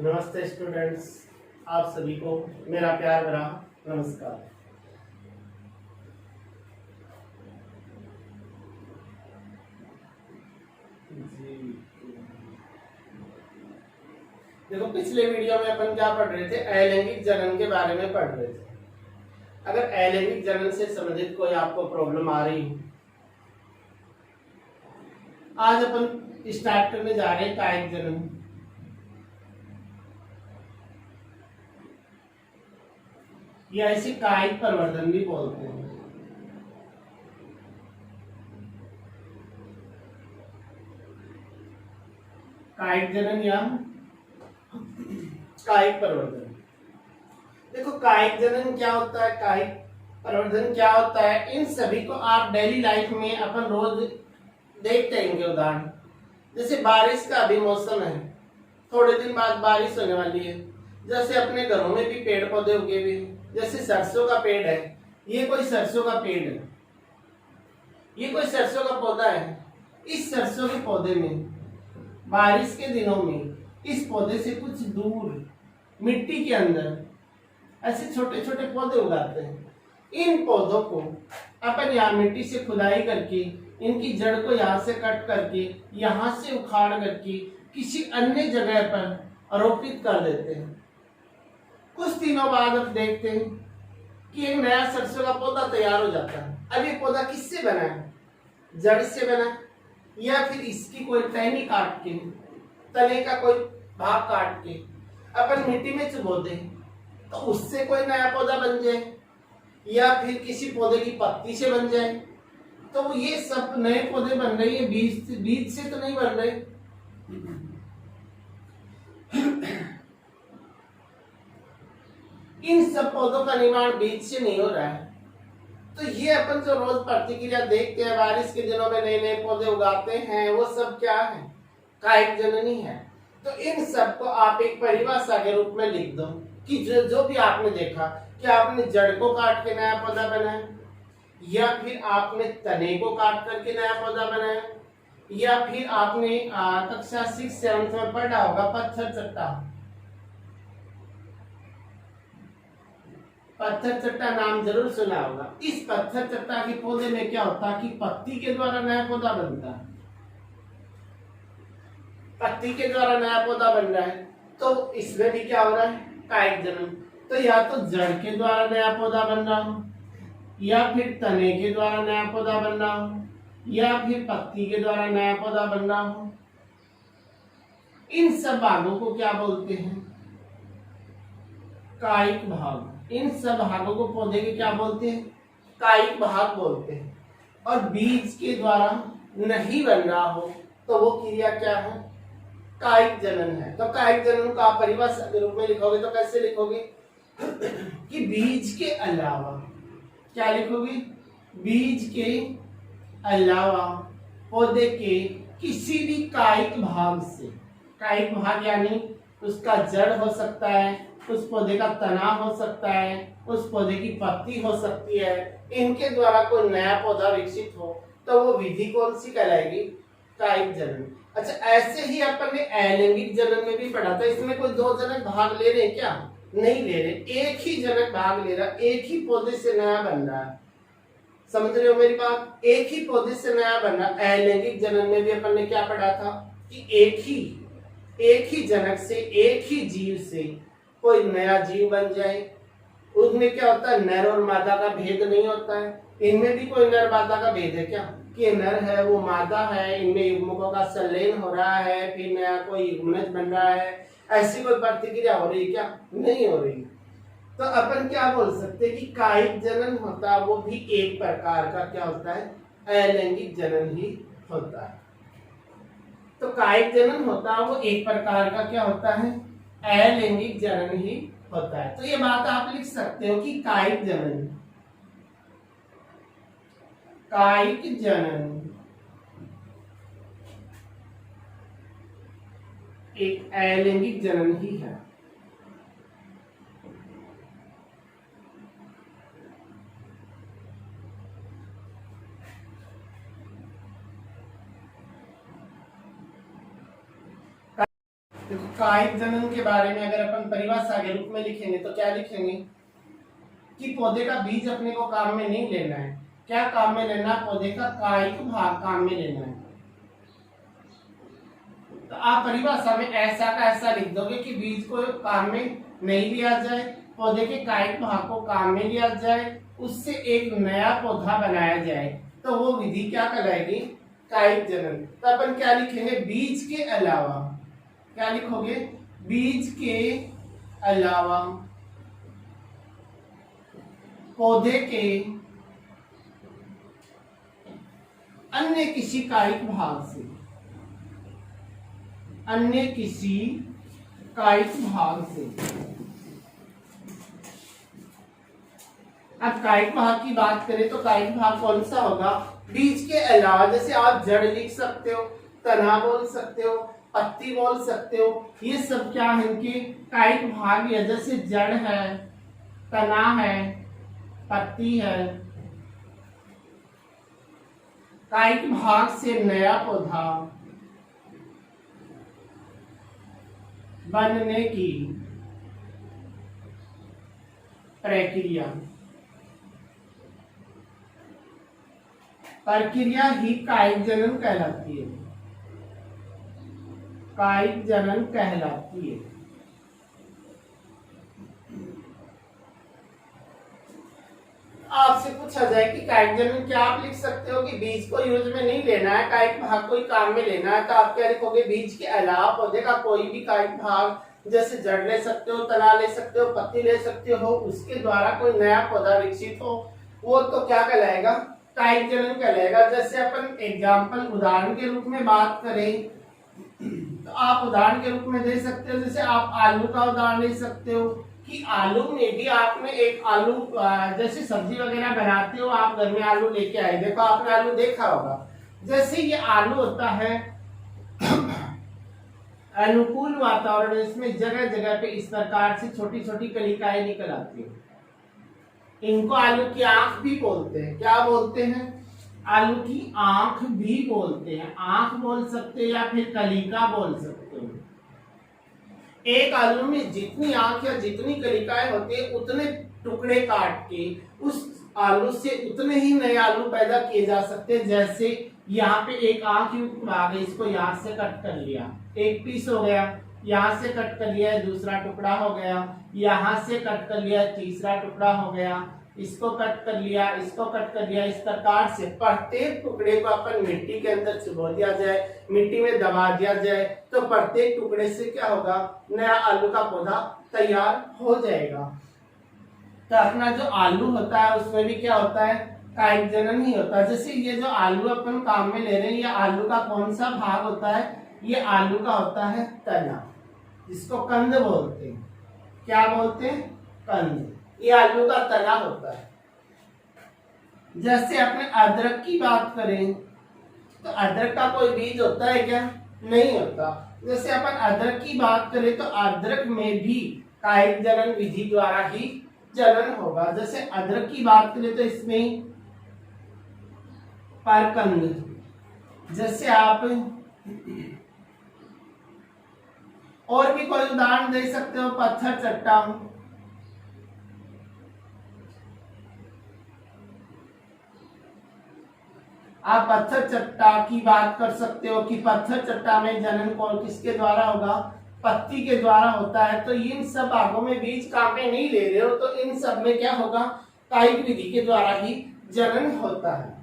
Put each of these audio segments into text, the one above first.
नमस्ते स्टूडेंट्स, आप सभी को मेरा प्यार भरा नमस्कार। देखो, पिछले वीडियो में अपन क्या पढ़ रहे थे? अलैंगिक जनन के बारे में पढ़ रहे थे। अगर अलैंगिक जनन से संबंधित कोई आपको प्रॉब्लम आ रही हो, आज अपन स्टार्ट करने जा रहे हैं कायिक जनन। या इसे कायिक प्रवर्धन भी बोलते हैं। कायिक जनन या कायिक प्रवर्धन। देखो, कायिक जनन क्या होता है, कायिक प्रवर्धन क्या होता है, इन सभी को आप डेली लाइफ में अपन रोज देखते हैं। उदाहरण जैसे बारिश का अभी मौसम है, थोड़े दिन बाद बारिश होने वाली है। जैसे अपने घरों में भी पेड़ पौधे उगे हुए हैं, जैसे सरसों का पेड़ है, ये कोई सरसों का पेड़ है, ये कोई सरसों का पौधा है। इस सरसों के पौधे में बारिश के दिनों में इस पौधे से कुछ दूर मिट्टी के अंदर ऐसे छोटे छोटे पौधे उगाते हैं। इन पौधों को अपन यहाँ मिट्टी से खुदाई करके इनकी जड़ को यहाँ से कट करके यहाँ से उखाड़ करके किसी अन्य जगह पर आरोपित कर देते हैं। कुछ दिनों बाद अब देखते हैं कि एक नया सरसों का पौधा तैयार हो जाता है। अब ये पौधा किससे बना है? जड़ से बना है, या फिर इसकी कोई टहनी काट के, तने का कोई भाग काट के अपन मिट्टी में चुबो दे तो उससे कोई नया पौधा बन जाए, या फिर किसी पौधे की पत्ती से बन जाए। तो ये सब नए पौधे बन रहे हैं, बीज से तो नहीं बन रहे। इन सब पौधों का निर्माण बीज से नहीं हो रहा है। तो ये अपन जो रोज प्रतिक्रिया देखते हैं, बारिश के दिनों में नए नए पौधे उगाते हैं, वो सब क्या है? कायिक जननी है। तो इन सब को आप एक परिभाषा के रूप में लिख दो कि जो भी आपने देखा कि आपने जड़ को काट के नया पौधा बनाया, या फिर आपने तने को काट करके नया पौधा बनाया, या फिर आपने कक्षा 6-7 में पढ़ा होगा पत्थर चट्टा। पत्थर चट्टा नाम जरूर सुना होगा। इस पत्थर चट्टा के पौधे में क्या होता है कि पत्ती के द्वारा नया पौधा बनता है। पत्ती के द्वारा नया पौधा बन रहा है, तो इसमें भी क्या हो रहा है? कायिक जनन। तो या तो जड़ के द्वारा नया पौधा बन रहा हो, या फिर तने के द्वारा नया पौधा बन रहा हो, या फिर पत्ती के द्वारा नया पौधा बन रहा हो। इन सब भागों को क्या बोलते हैं? कायिक भाग। इन सब भागों को पौधे के क्या बोलते हैं? कायिक भाग बोलते हैं। और बीज के द्वारा नहीं बन रहा हो तो वो क्रिया क्या है? कायिक जनन है। तो कायिक जनन को आप परिभाषा के रूप में लिखोगे तो कैसे लिखोगे कि बीज के अलावा, क्या लिखोगे? बीज के अलावा पौधे के किसी भी कायिक भाग से, कायिक भाग यानी उसका जड़ हो सकता है, उस पौधे का तना हो सकता है, उस पौधे की पत्ती हो सकती है, इनके द्वारा कोई नया पौधा विकसित हो तो वो विधि कौन सी कहलाएगी? कायिक जनन। अच्छा, ऐसे ही अपन ने अलैंगिक जनन में भी पढ़ा था। इसमें कोई दो जनक भाग ले रहे हैं क्या? नहीं ले रहे, एक ही जनक भाग ले रहा, एक ही पौधे से नया बन रहा है। समझ रहे हो मेरी बात? एक ही पौधे से नया बन रहा। अलैंगिक जनन में भी अपन ने क्या पढ़ा था कि एक ही जनक से, एक ही जीव से कोई नया जीव बन जाए। उसमें क्या होता है? नर और मादा का भेद नहीं होता है। इनमें भी कोई नर मादा का भेद है क्या? कि नर है वो मादा है, इनमें युग्मकों का संलयन हो रहा है, फिर नया कोई युग्मज बन रहा है, ऐसी कोई प्रतिक्रिया हो रही है क्या? नहीं हो रही। तो अपन क्या बोल सकते हैं कि कायिक जनन होता है वो भी एक प्रकार का क्या होता है? अलैंगिक जनन ही होता है। तो कायिक जनन होता है वो एक प्रकार का क्या होता है? अलैंगिक जनन ही होता है। तो ये बात आप लिख सकते हो कि कायिक जनन, कायिक जनन एक अलैंगिक जनन ही है। देखो कायिक जनन के बारे में अगर अपन परिभाषा के रूप में लिखेंगे तो क्या लिखेंगे कि पौधे का बीज अपने को काम में नहीं लेना है। क्या काम में लेना है? पौधे का कायिक भाग काम में लेना है। तो आप परिभाषा में ऐसा का ऐसा लिख दोगे कि बीज को काम में नहीं लिया जाए, पौधे के कायिक भाग को काम में लिया जाए, उससे एक नया पौधा बनाया जाए, तो वो विधि क्या कहलाएगी? कायिक जनन। तो अपन क्या लिखेंगे? बीज के अलावा, क्या लिखोगे? बीज के अलावा पौधे के अन्य किसी कायिक भाग से, अन्य किसी कायिक भाग से। अब कायिक भाग की बात करें तो कायिक भाग कौन सा होगा? बीज के अलावा, जैसे आप जड़ लिख सकते हो, तना बोल सकते हो, पत्ती बोल सकते हो, ये सब क्या है? इनके कायिक भाग है। जैसे जड़ है, तना है, पत्ती है, कायिक भाग से नया पौधा बनने की प्रक्रिया ही कायिक जनन कहलाती है। कायिक जनन कहलाती है। आपसे पूछा जाए कि कायिक जनन क्या, आप लिख सकते हो कि बीज को यूज में नहीं लेना है, कायिक भाग को ही काम में लेना है। तो आप क्या लिखोगे? बीज के अलावा पौधे का कोई भी कायिक भाग, जैसे जड़ ले सकते हो, तना ले सकते हो, पत्ती ले सकते हो, उसके द्वारा कोई नया पौधा विकसित हो, वो तो क्या कहलाएगा? कायिक जनन कहलाएगा। जैसे अपन एग्जाम्पल उदाहरण के रूप में बात करें तो आप उदाहरण के रूप में दे सकते हो, जैसे आप आलू का उदाहरण ले सकते हो कि आलू में भी आपने एक आलू, जैसे सब्जी वगैरह बनाते हो, आप घर में आलू लेके आए, देखो आपने आलू देखा होगा। जैसे ये आलू होता है अनुकूल वातावरण, इसमें जगह जगह पे इस प्रकार से छोटी छोटी कलिकाएं निकल आती है। इनको आलू की आंख भी बोलते हैं। क्या बोलते हैं? आलू की आंख भी बोलते हैं। आंख बोल सकते हो या फिर कलिका बोल सकते हो। एक आलू में जितनी आंख या जितनी कलिकाएं होती है, उतने टुकड़े काट के उस आलू से उतने ही नए आलू पैदा किए जा सकते हैं। जैसे यहाँ पे एक आंख युक्त भाग है, इसको यहाँ से कट कर लिया, एक पीस हो गया, यहाँ से कट कर लिया, दूसरा टुकड़ा हो गया, यहाँ से कट कर लिया, तीसरा टुकड़ा हो गया, इसको कट कर लिया, इसको कट कर लिया। इस प्रकार से प्रत्येक टुकड़े को अपन मिट्टी के अंदर चुबो दिया जाए, मिट्टी में दबा दिया जाए, तो प्रत्येक टुकड़े से क्या होगा? नया आलू का पौधा तैयार हो जाएगा। तो अपना जो आलू होता है उसमें भी क्या होता है? कायिक जनन ही होता है। जैसे ये जो आलू अपन काम में ले रहे हैं, ये आलू का कौन सा भाग होता है? ये आलू का होता है तना, जिसको कंद बोलते हैं। क्या बोलते हैं? कंद। ये आलू का तना होता है। जैसे अपने अदरक की बात करें तो अदरक का कोई बीज होता है क्या? नहीं होता। जैसे अपन अदरक की बात करें तो अदरक में भी कायिक जनन विधि द्वारा ही जनन होगा। जैसे अदरक की बात करें तो इसमें परकंद, जैसे आप और भी कोई उदाहरण दे सकते हो, पत्थर चट्टा, आप पत्थर चट्टा की बात कर सकते हो कि पत्थर चट्टा में जनन कौन किसके द्वारा होगा? पत्ती के द्वारा होता है। तो इन सब भागों में बीज काम में नहीं ले रहे हो, तो इन सब में क्या होगा? कायिक विधि के द्वारा ही जनन होता है।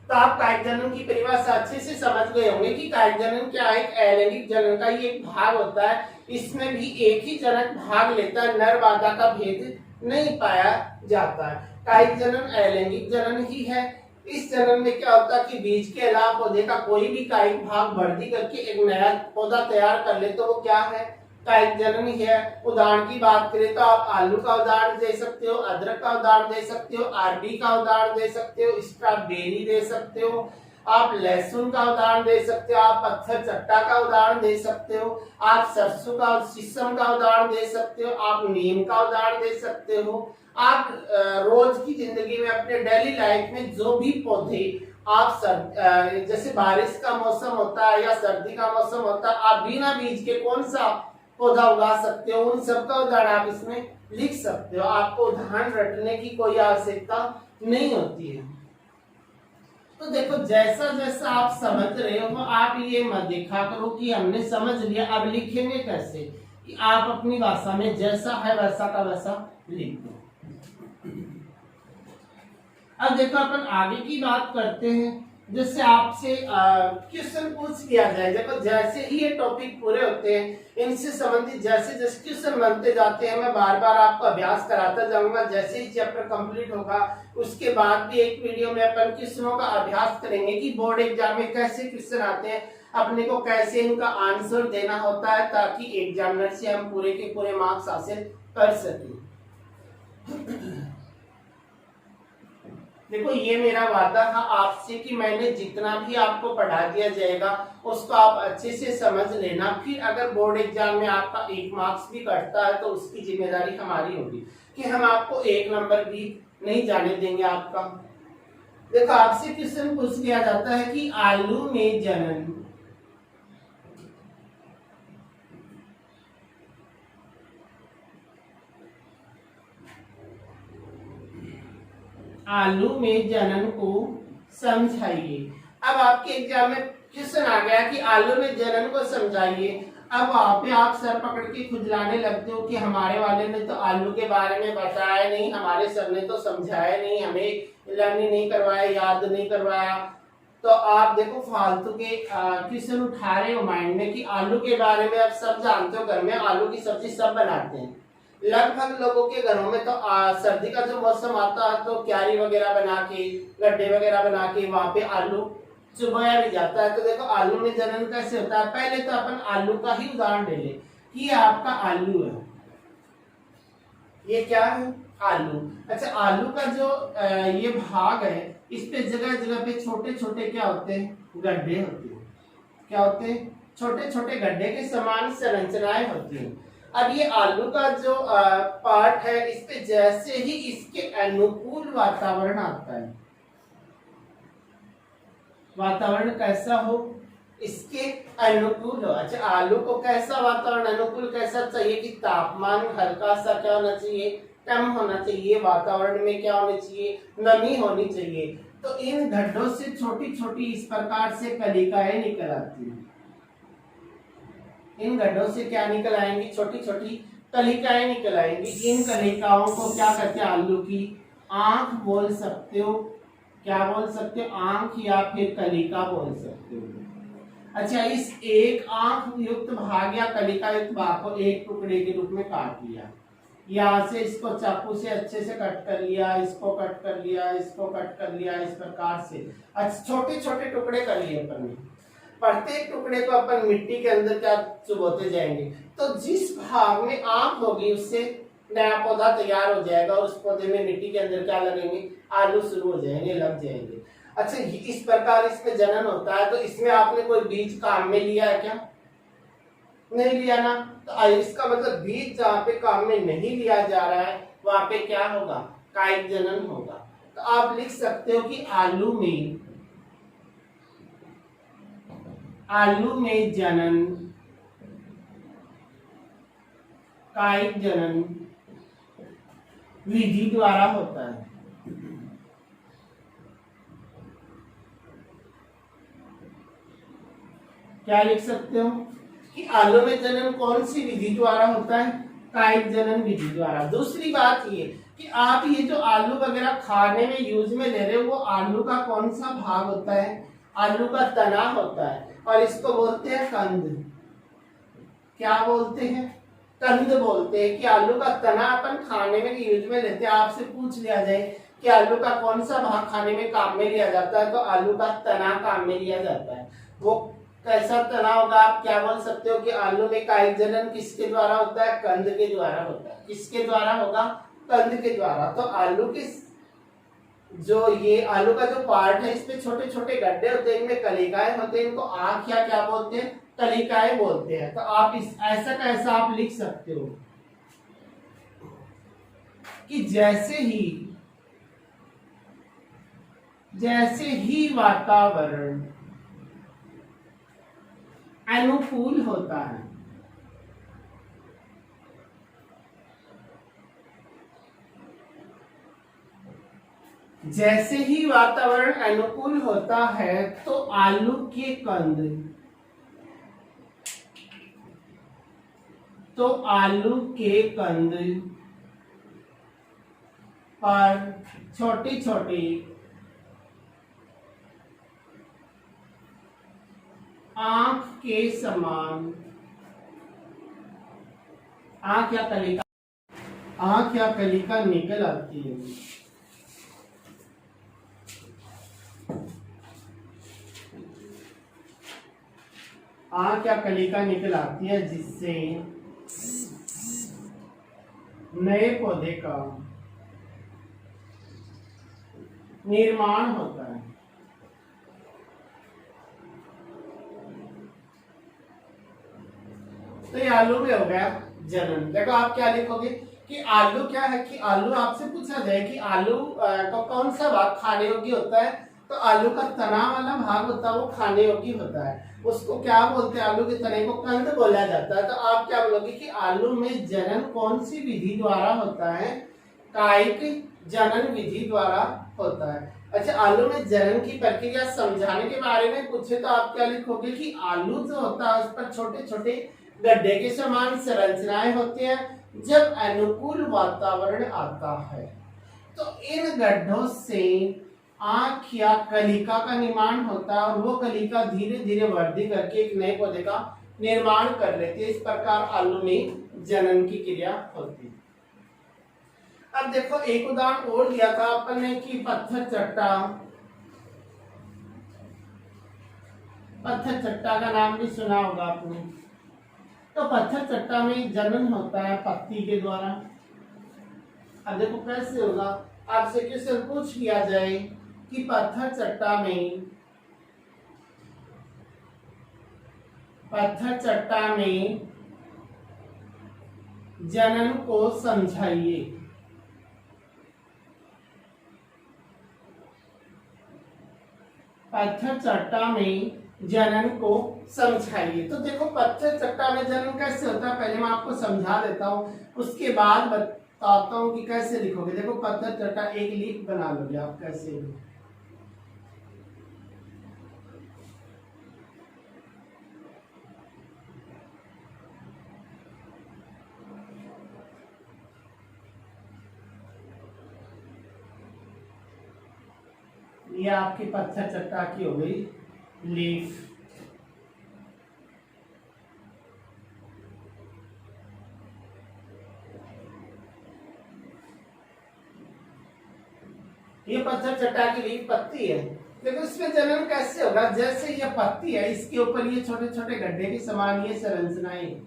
तो आप कायिक जनन की परिभाषा अच्छे से समझ गए होंगे कि कायिक जनन क्या है? एक अलैंगिक जनन का ही एक भाग होता है। इसमें भी एक ही जनक भाग लेता है, नर मादा का भेद नहीं पाया जाता है। कायिक जनन अलैंगिक जनन ही है। इस जनन में क्या होता है कि बीज के अलावा पौधे का कोई भी कायिक भाग वृद्धि करके एक नया पौधा तैयार कर ले, तो वो क्या है? कायिक जनन ही है। उदाहरण की बात करें तो आप आलू का उदाहरण दे सकते हो, अदरक का उदाहरण दे सकते हो, अरबी का उदाहरण दे सकते हो, स्ट्रॉबेरी दे सकते हो, आप लहसुन का उदाहरण दे सकते हो, आप पत्थर चट्टा का उदाहरण दे सकते हो, आप सरसों का शीशम का उदाहरण दे सकते हो, आप नीम का उदाहरण दे सकते हो। आप रोज की जिंदगी में अपने डेली लाइफ में जो भी पौधे आप जैसे बारिश का मौसम होता है या सर्दी का मौसम होता है, आप बिना बीज के कौन सा पौधा उगा सकते हो, उन सबका उदाहरण आप इसमें लिख सकते हो। आपको उदाहरण रटने की कोई आवश्यकता नहीं होती है। तो देखो जैसा जैसा आप समझ रहे हो आप ये मत देखा करो कि हमने समझ लिया अब लिखेंगे कैसे, कि आप अपनी भाषा में जैसा है वैसा का वैसा लिख दो। अब देखो अपन आगे की बात करते हैं। जैसे आपसे क्वेश्चन पूछ लिया जाए, देखो जैसे ही ये टॉपिक पूरे होते हैं इनसे संबंधित जैसे जैसे क्वेश्चन बनते जाते हैं मैं बार बार आपको अभ्यास कराता जाऊंगा। जैसे ही चैप्टर कंप्लीट होगा उसके बाद भी एक वीडियो में अपन क्वेश्चनों का अभ्यास करेंगे कि बोर्ड एग्जाम में कैसे क्वेश्चन आते हैं, अपने को कैसे इनका आंसर देना होता है, ताकि एग्जामिनर से हम पूरे के पूरे मार्क्स हासिल कर सकें। देखो ये मेरा वादा था आपसे कि मैंने जितना भी आपको पढ़ा दिया जाएगा उसको आप अच्छे से समझ लेना। फिर अगर बोर्ड एग्जाम में आपका 1 मार्क्स भी कटता है तो उसकी जिम्मेदारी हमारी होगी कि हम आपको 1 नंबर भी नहीं जाने देंगे आपका। देखो आपसे क्वेश्चन पूछ लिया जाता है कि आलू में जनन आलू में जनन को समझाइए। अब आपके एग्जाम में क्वेश्चन आ गया कि आलू में जनन को समझाइए। अब वहां पे आप सर पकड़ के खुजलाने लगते हो कि हमारे वाले ने तो आलू के बारे में बताया नहीं, हमारे सर ने तो समझाया नहीं, हमें लर्निंग नहीं करवाया, याद नहीं करवाया। तो आप देखो फालतू के क्वेश्चन उठा रहे हो माइंड में कि आलू के बारे में आप सब जानते हो, घर में आलू की सब्जी सब बनाते हैं। लगभग लोगों के घरों में तो सर्दी का जो मौसम आता है तो क्यारी वगैरह बना के, गड्ढे वगैरह बना के वहां पे आलू चुबाया भी जाता है। तो देखो आलू में जनन कैसे होता है। पहले तो अपन आलू का ही उदाहरण ले ले कि ये आपका आलू है, ये क्या है आलू। अच्छा आलू का जो ये भाग है इस पे जगह जगह पे छोटे छोटे क्या होते हैं, गड्ढे होते हैं। क्या होते हैं, छोटे छोटे गड्ढे के समान संरचनाएं होती हैं। अब ये आलू का जो पार्ट है इस पे जैसे ही इसके अनुकूल वातावरण आता है, वातावरण कैसा हो, इसके अनुकूल हो। अच्छा आलू को कैसा वातावरण अनुकूल कैसा चाहिए कि तापमान हल्का सा क्या होना चाहिए, कम होना चाहिए, वातावरण में क्या होनी चाहिए, नमी होनी चाहिए। तो इन गड्ढों से छोटी छोटी इस प्रकार से कलिकाएं निकल आती हैं। इन गड्ढों से क्या निकल आएंगी, छोटी छोटी कलिकाएं निकल आएंगी। इन कलिकाओं को क्या कहते हैं, आलू की आंख बोल सकते हो। क्या बोल सकते हो, आंख या फिर कलिका बोल सकते हो। अच्छा इस एक आंख युक्त भाग या कलिका युक्त भाग को एक टुकड़े के रूप में काट लिया, यहाँ से इसको चाकू से अच्छे से कट कर लिया, इसको कट कर लिया, इसको कट कर लिया, इस प्रकार से अच्छा छोटे छोटे टुकड़े कर लिए अपन ने। प्रत्येक टुकड़े को अपन मिट्टी के अंदर क्या चुबोते जाएंगे, तो जिस भाग में आंख होगी उससे नया पौधा तैयार हो जाएगा। उस पौधे में मिट्टी के अंदर क्या लगेंगे, आलू शुरू हो जाएंगे, लग जाएंगे। अच्छा इस प्रकार इसमें जनन होता है। तो इसमें आपने कोई बीज काम में लिया है क्या, नहीं लिया ना। तो इसका मतलब बीज जहाँ पे काम में नहीं लिया जा रहा है वहां पे क्या होगा, कायिक जनन होगा। तो आप लिख सकते हो कि आलू में जनन कायिक जनन विधि द्वारा होता है। क्या लिख सकते हो कि आलू में जनन कौन सी विधि द्वारा होता है, कायिक जनन विधि द्वारा। दूसरी बात ये कि आप ये जो आलू वगैरह खाने में यूज में ले रहे हो वो आलू का कौन सा भाग होता है, आलू का तना होता है और इसको बोलते हैं कंद। क्या बोलते हैं, कंद बोलते हैं। कि आलू का तना अपन खाने में यूज में लेते हैं। आपसे पूछ लिया जाए कि आलू का कौन सा भाग खाने में काम में लिया जाता है, तो आलू का तना काम में लिया जाता है। वो कैसा तना होगा, आप क्या बोल सकते हो कि आलू में कायिक जनन किसके द्वारा होता है, कंद के द्वारा होता है। किसके द्वारा होगा, कंद के द्वारा। तो आलू के जो ये आलू का जो पार्ट है इसमें छोटे छोटे गड्ढे होते हैं, इनमें कलिकाएं होते हैं, इनको आँख या क्या बोलते हैं, कलिकाएं बोलते हैं। तो आप इस ऐसा का ऐसा आप लिख सकते हो कि जैसे ही वातावरण अनुकूल होता है, जैसे ही वातावरण अनुकूल होता है तो आलू के कंद पर छोटी छोटी आंख के समान आंख या कलिका निकल आती है। आंख या कलिका निकल आती है जिससे नए पौधे का निर्माण होता है। तो ये आलू में हो गया जनन। देखो आप क्या लिखोगे कि आलू क्या है, कि आलू आपसे पूछा जाए कि आलू का कौन सा भाग खाने योग्य होता है, तो आलू का तना वाला भाग होता है वो खाने योग्य होता है, उसको क्या बोलते हैं, आलू के तने को कंद बोला जाता है। तो आप क्या बोलोगे कि आलू में जनन कौन सी विधि द्वारा होता है, कायिक जनन विधि द्वारा होता है। अच्छा, आलू में जनन की प्रक्रिया समझाने के बारे में पूछे तो आप क्या लिखोगे कि आलू जो होता है उस पर छोटे छोटे गड्ढे के समान संरचनाएं होती हैं। जब अनुकूल वातावरण आता है तो इन गड्ढों से आंख या कलिका का निर्माण होता है और वो कलिका धीरे धीरे वृद्धि करके एक नए पौधे का निर्माण कर लेती है। इस प्रकार आलू में जनन की क्रिया होती है। अब देखो एक उदाहरण और दिया था अपन ने कि पत्थर चट्टा का नाम भी सुना होगा आपने। तो पत्थर चट्टा में जनन होता है पत्ती के द्वारा। अब देखो कैसे होगा, आपसे क्वेश्चन पूछ लिया जाए कि पत्थर चट्टा में जनन को समझाइए। पत्थर चट्टा में जनन को समझाइए। तो देखो पत्थर चट्टा में जनन कैसे होता है पहले मैं आपको समझा देता हूँ, उसके बाद बताता हूँ कि कैसे लिखोगे। देखो पत्थर चट्टा एक लीफ बना लोगे आप कैसे भी। ये आपकी पत्थर चट्टा की हो गई लीफ। ये पत्थर चट्टा की लीफ पत्ती है, देखो इसमें जनन कैसे होगा, जैसे ये पत्ती है इसके ऊपर ये छोटे छोटे गड्ढे के समान ये संरचनाएं,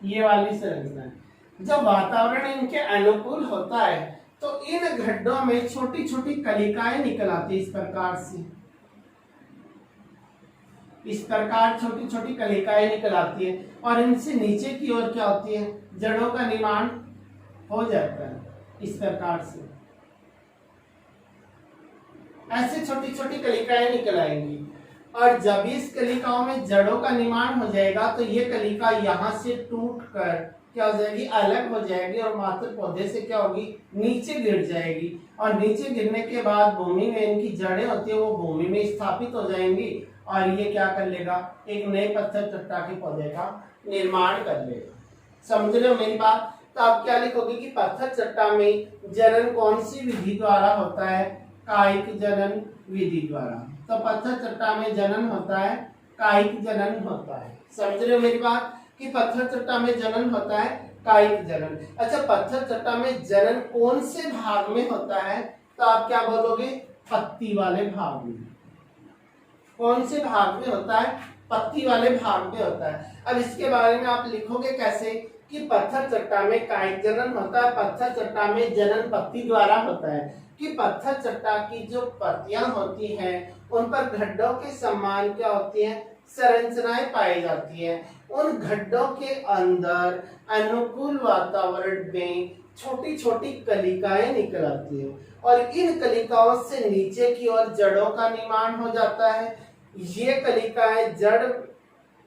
ये वाली संरचनाएं जब वातावरण इनके अनुकूल होता है तो इन गड्ढों में छोटी छोटी कलिकाएं निकल आती है। इस प्रकार छोटी छोटी कलिकाएं निकल आती है और इनसे नीचे की ओर क्या होती है, जड़ों का निर्माण हो जाता है। इस प्रकार से ऐसे छोटी छोटी कलिकाएं निकल आएंगी और जब इस कलिकाओं में जड़ों का निर्माण हो जाएगा तो ये कलिका यहाँ से टूट कर क्या हो जाएगी, अलग हो जाएगी और मात्र पौधे से क्या होगी, नीचे गिर जाएगी। और नीचे गिरने के बाद भूमि में इनकी जड़ें होती है वो भूमि में स्थापित हो जाएंगी और ये क्या कर लेगा, एक नए पत्थर चट्टा के पौधे का निर्माण कर लेगा। समझ रहे हो मेरी बात। तो आप क्या लिखोगे कि पत्थर चट्टा में जनन कौन सी विधि द्वारा होता है, कायिक जनन विधि द्वारा। तो पत्थर चट्टा में जनन होता है, कायिक जनन होता है। समझ रहे हो मेरी बात कि पत्थर चट्टा में जनन होता है कायिक जनन। अच्छा, पत्थर चट्टा में जनन कौन से भाग में होता है, तो आप क्या बोलोगे, पत्ती वाले भाग में। कौन से भाग में होता है, पत्ती वाले भाग में होता है। अब इसके बारे में आप लिखोगे कैसे कि पत्थर चट्टा में कायिक जनन होता है, पत्थर चट्टा में जनन पत्ती द्वारा होता है। कि पत्थर चट्टा की जो पत्तियां होती हैं उन पर गड्ढों के समान क्या होती है, संरचनाएं पाई जाती है। उन गड्ढों के अंदर अनुकूल वातावरण में छोटी छोटी कलिकाएं निकल आती है और इन कलिकाओं से नीचे की ओर जड़ों का निर्माण हो जाता है। ये कलिकाएं जड़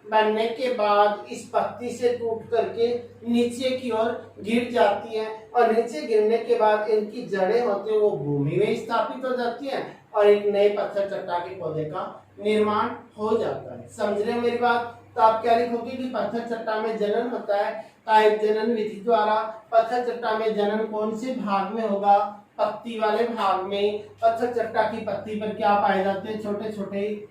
बनने के बाद इस पत्ती से टूट करके नीचे की ओर गिर जाती हैं और नीचे गिरने के बाद इनकी जड़ें होती हैं वो भूमि में स्थापित हो जाती हैं और एक नए पत्थर चट्टा के पौधे का निर्माण हो जाता है। समझ रहे हो मेरी बात? तो आप क्या लिखोगे कि पत्थर चट्टा में जनन होता है कायिक जनन विधि द्वारा। पत्थर चट्टा में जनन कौन से भाग में होगा? पत्ती वाले भाग में। पत्थर चट्टा की पत्ती पर क्या पाए जाते हैं? छोटे छोटे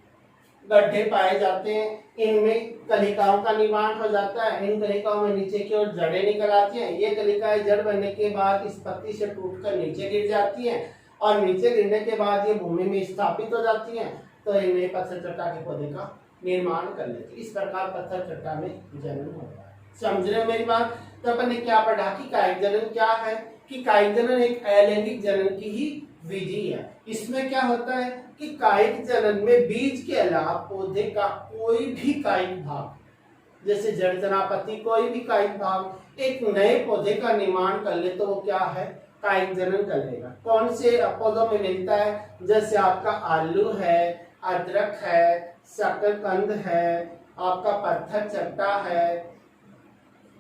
गड्ढे पाए जाते हैं, इनमें कलिकाओं का निर्माण हो जाता है। इन कलिकाओं में नीचे की ओर जड़ें निकल आती हैं। ये कलिकाएं जड़ बनने के बाद इस पत्ती से टूटकर नीचे गिर जाती हैं और नीचे गिरने के बाद ये भूमि में स्थापित हो जाती हैं, तो इनमें पत्थर चट्टा के पौधे का निर्माण कर लेते हैं। इस प्रकार पत्थर चट्टा में जनन होता है। समझ रहे हो मेरी बात? तो अपन ने क्या पढ़ा कि कायिक जनन क्या है, कि कायिक जनन एक अलैंगिक जनन की ही विधि है। इसमें क्या होता है कि कायिक जनन में बीज के अलावा पौधे का कोई भी कायिक भाग, जैसे जड़ तना पत्ती, कोई भी कायिक भाग एक नए पौधे का निर्माण कर ले तो वो क्या है, कायिक जनन कर लेगा। कौन से पौधों में मिलता है? जैसे आपका आलू है, अदरक है, शकरकंद है, आपका पत्थर चट्टा है।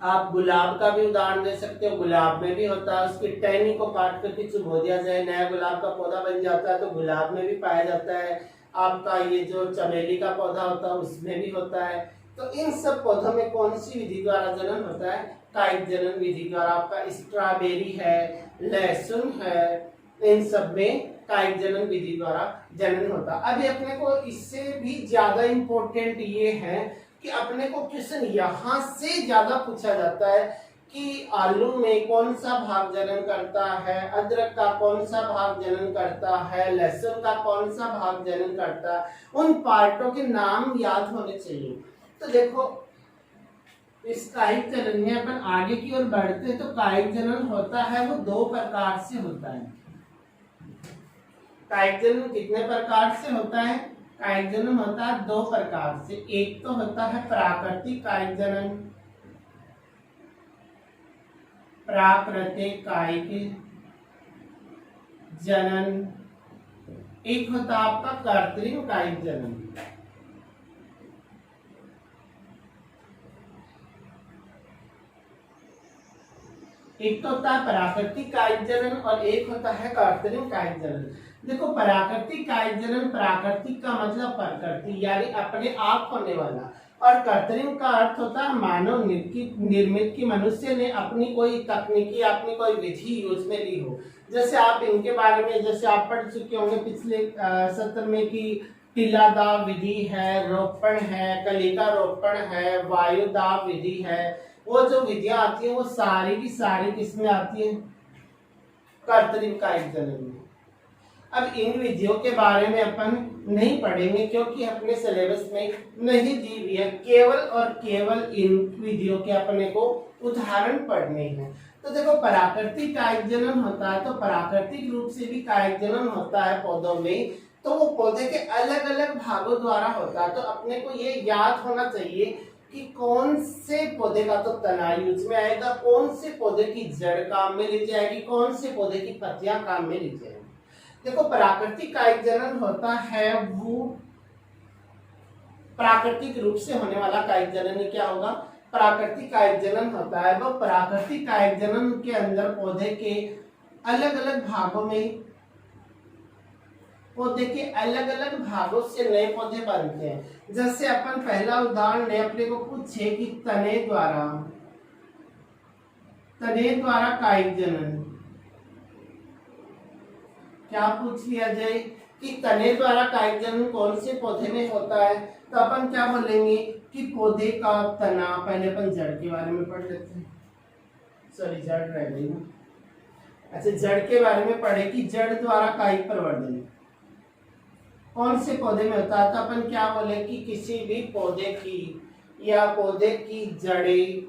आप गुलाब का भी उदाहरण दे सकते हो, गुलाब में भी होता है। उसकी टहनी को काट करके चुबो दिया जाए, नया गुलाब का पौधा बन जाता है, तो गुलाब में भी पाया जाता है। आपका ये जो चमेली का पौधा होता है उसमें भी होता है। तो इन सब पौधों में कौन सी विधि द्वारा जनन होता है? कायिक जनन विधि द्वारा। आपका स्ट्रॉबेरी है, लहसुन है, इन सब में कायिक जनन विधि द्वारा जनन होता है। अभी अपने को इससे भी ज्यादा इम्पोर्टेंट ये है कि अपने को क्वेश्चन यहाँ से ज्यादा पूछा जाता है कि आलू में कौन सा भाग जनन करता है, अदरक का कौन सा भाग जनन करता है, लहसुन का कौन सा भाग जनन करता है। उन पार्टों के नाम याद होने चाहिए। तो देखो इस कायिक जनन में अपन आगे की ओर बढ़ते हैं तो कायिक जनन होता है वो दो प्रकार से होता है। कायिक जनन कितने प्रकार से होता है? कायिक जनन होता है दो प्रकार से। एक तो होता है प्राकृतिक कायिक जनन, प्राकृतिक कायिक जनन। एक होता है आपका कृत्रिम कायिक जनन। एक तो होता है प्राकृतिक कायिक जनन और एक होता है कृत्रिम कायिक जनन। देखो प्राकृतिक कायिक जनन, प्राकृतिक का मतलब प्रकृति यानी अपने आप होने वाला, और कृत्रिम का अर्थ होता है मानव निर्मित की मनुष्य ने अपनी कोई तकनीकी, अपनी कोई विधि यूज में ली हो। जैसे आप इनके बारे में जैसे आप पढ़ चुके होंगे पिछले सत्र में कि टिला दाव विधि है, रोपण है, कलिका रोपण है, वायु दाव विधि है। वो जो विधियां आती है वो सारी की सारी किसमें आती है? कृत्रिम कायिक जनन में। अब इन विधियों के बारे में अपन नहीं पढ़ेंगे क्योंकि अपने सिलेबस में नहीं दी हुई है, केवल और केवल इन विधियों के अपने को उदाहरण पढ़ने हैं। तो देखो प्राकृतिक कायिक जनन होता है तो प्राकृतिक रूप से भी कायिक जनन होता है पौधों में, तो वो पौधे के अलग अलग भागों द्वारा होता है। तो अपने को ये याद होना चाहिए कि कौन से पौधे का तो तना यूज में आएगा, कौन से पौधे की जड़ काम में ली जाएगी, कौन से पौधे की पत्तियां काम में ली जाएगी। देखो प्राकृतिक कायिक जनन होता है वो प्राकृतिक रूप से होने वाला कायिक जनन क्या होगा? प्राकृतिक कायिक जनन होता है वो प्राकृतिक कायिक जनन के अंदर पौधे के अलग अलग भागों में, पौधे के अलग अलग भागों से नए पौधे बनते हैं। जैसे अपन पहला उदाहरण ने अपने को पूछे कि तने द्वारा कायिक जनन, क्या पूछ लिया जाए कि तने द्वारा कायिक जनन कौन से पौधे में होता है? तो अपन क्या बोलेंगे कि पौधे का तना, पहले अपन जड़ के बारे में पढ़ लेते हैं, सॉरी जड़ रह गई ना। अच्छा जड़ के बारे में पढ़े कि जड़ द्वारा कायिक प्रवर्धन कौन से पौधे में होता है? तो अपन क्या बोले कि किसी भी पौधे की या पौधे की जड़ें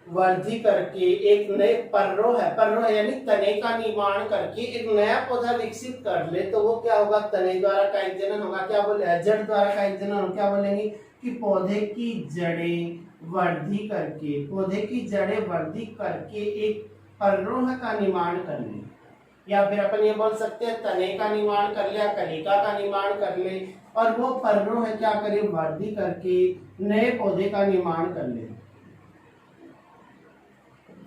वृद्धि करके एक नए पर्रो है यानी तने का निर्माण करके एक नया पौधा विकसित कर ले तो वो क्या होगा, तने द्वारा कायिक जनन होगा। क्या बोले, जड़ द्वारा कायिक जनन। क्या बोलेंगे कि पौधे की जड़ें वृद्धि करके, पौधे की जड़ें वृद्धि करके एक पर्रोह का निर्माण कर ले, या फिर अपन ये बोल सकते हैं तने का निर्माण कर ले या कलिका का निर्माण कर ले, और वो पर्रोह है क्या करे, वृद्धि करके नए पौधे का निर्माण कर ले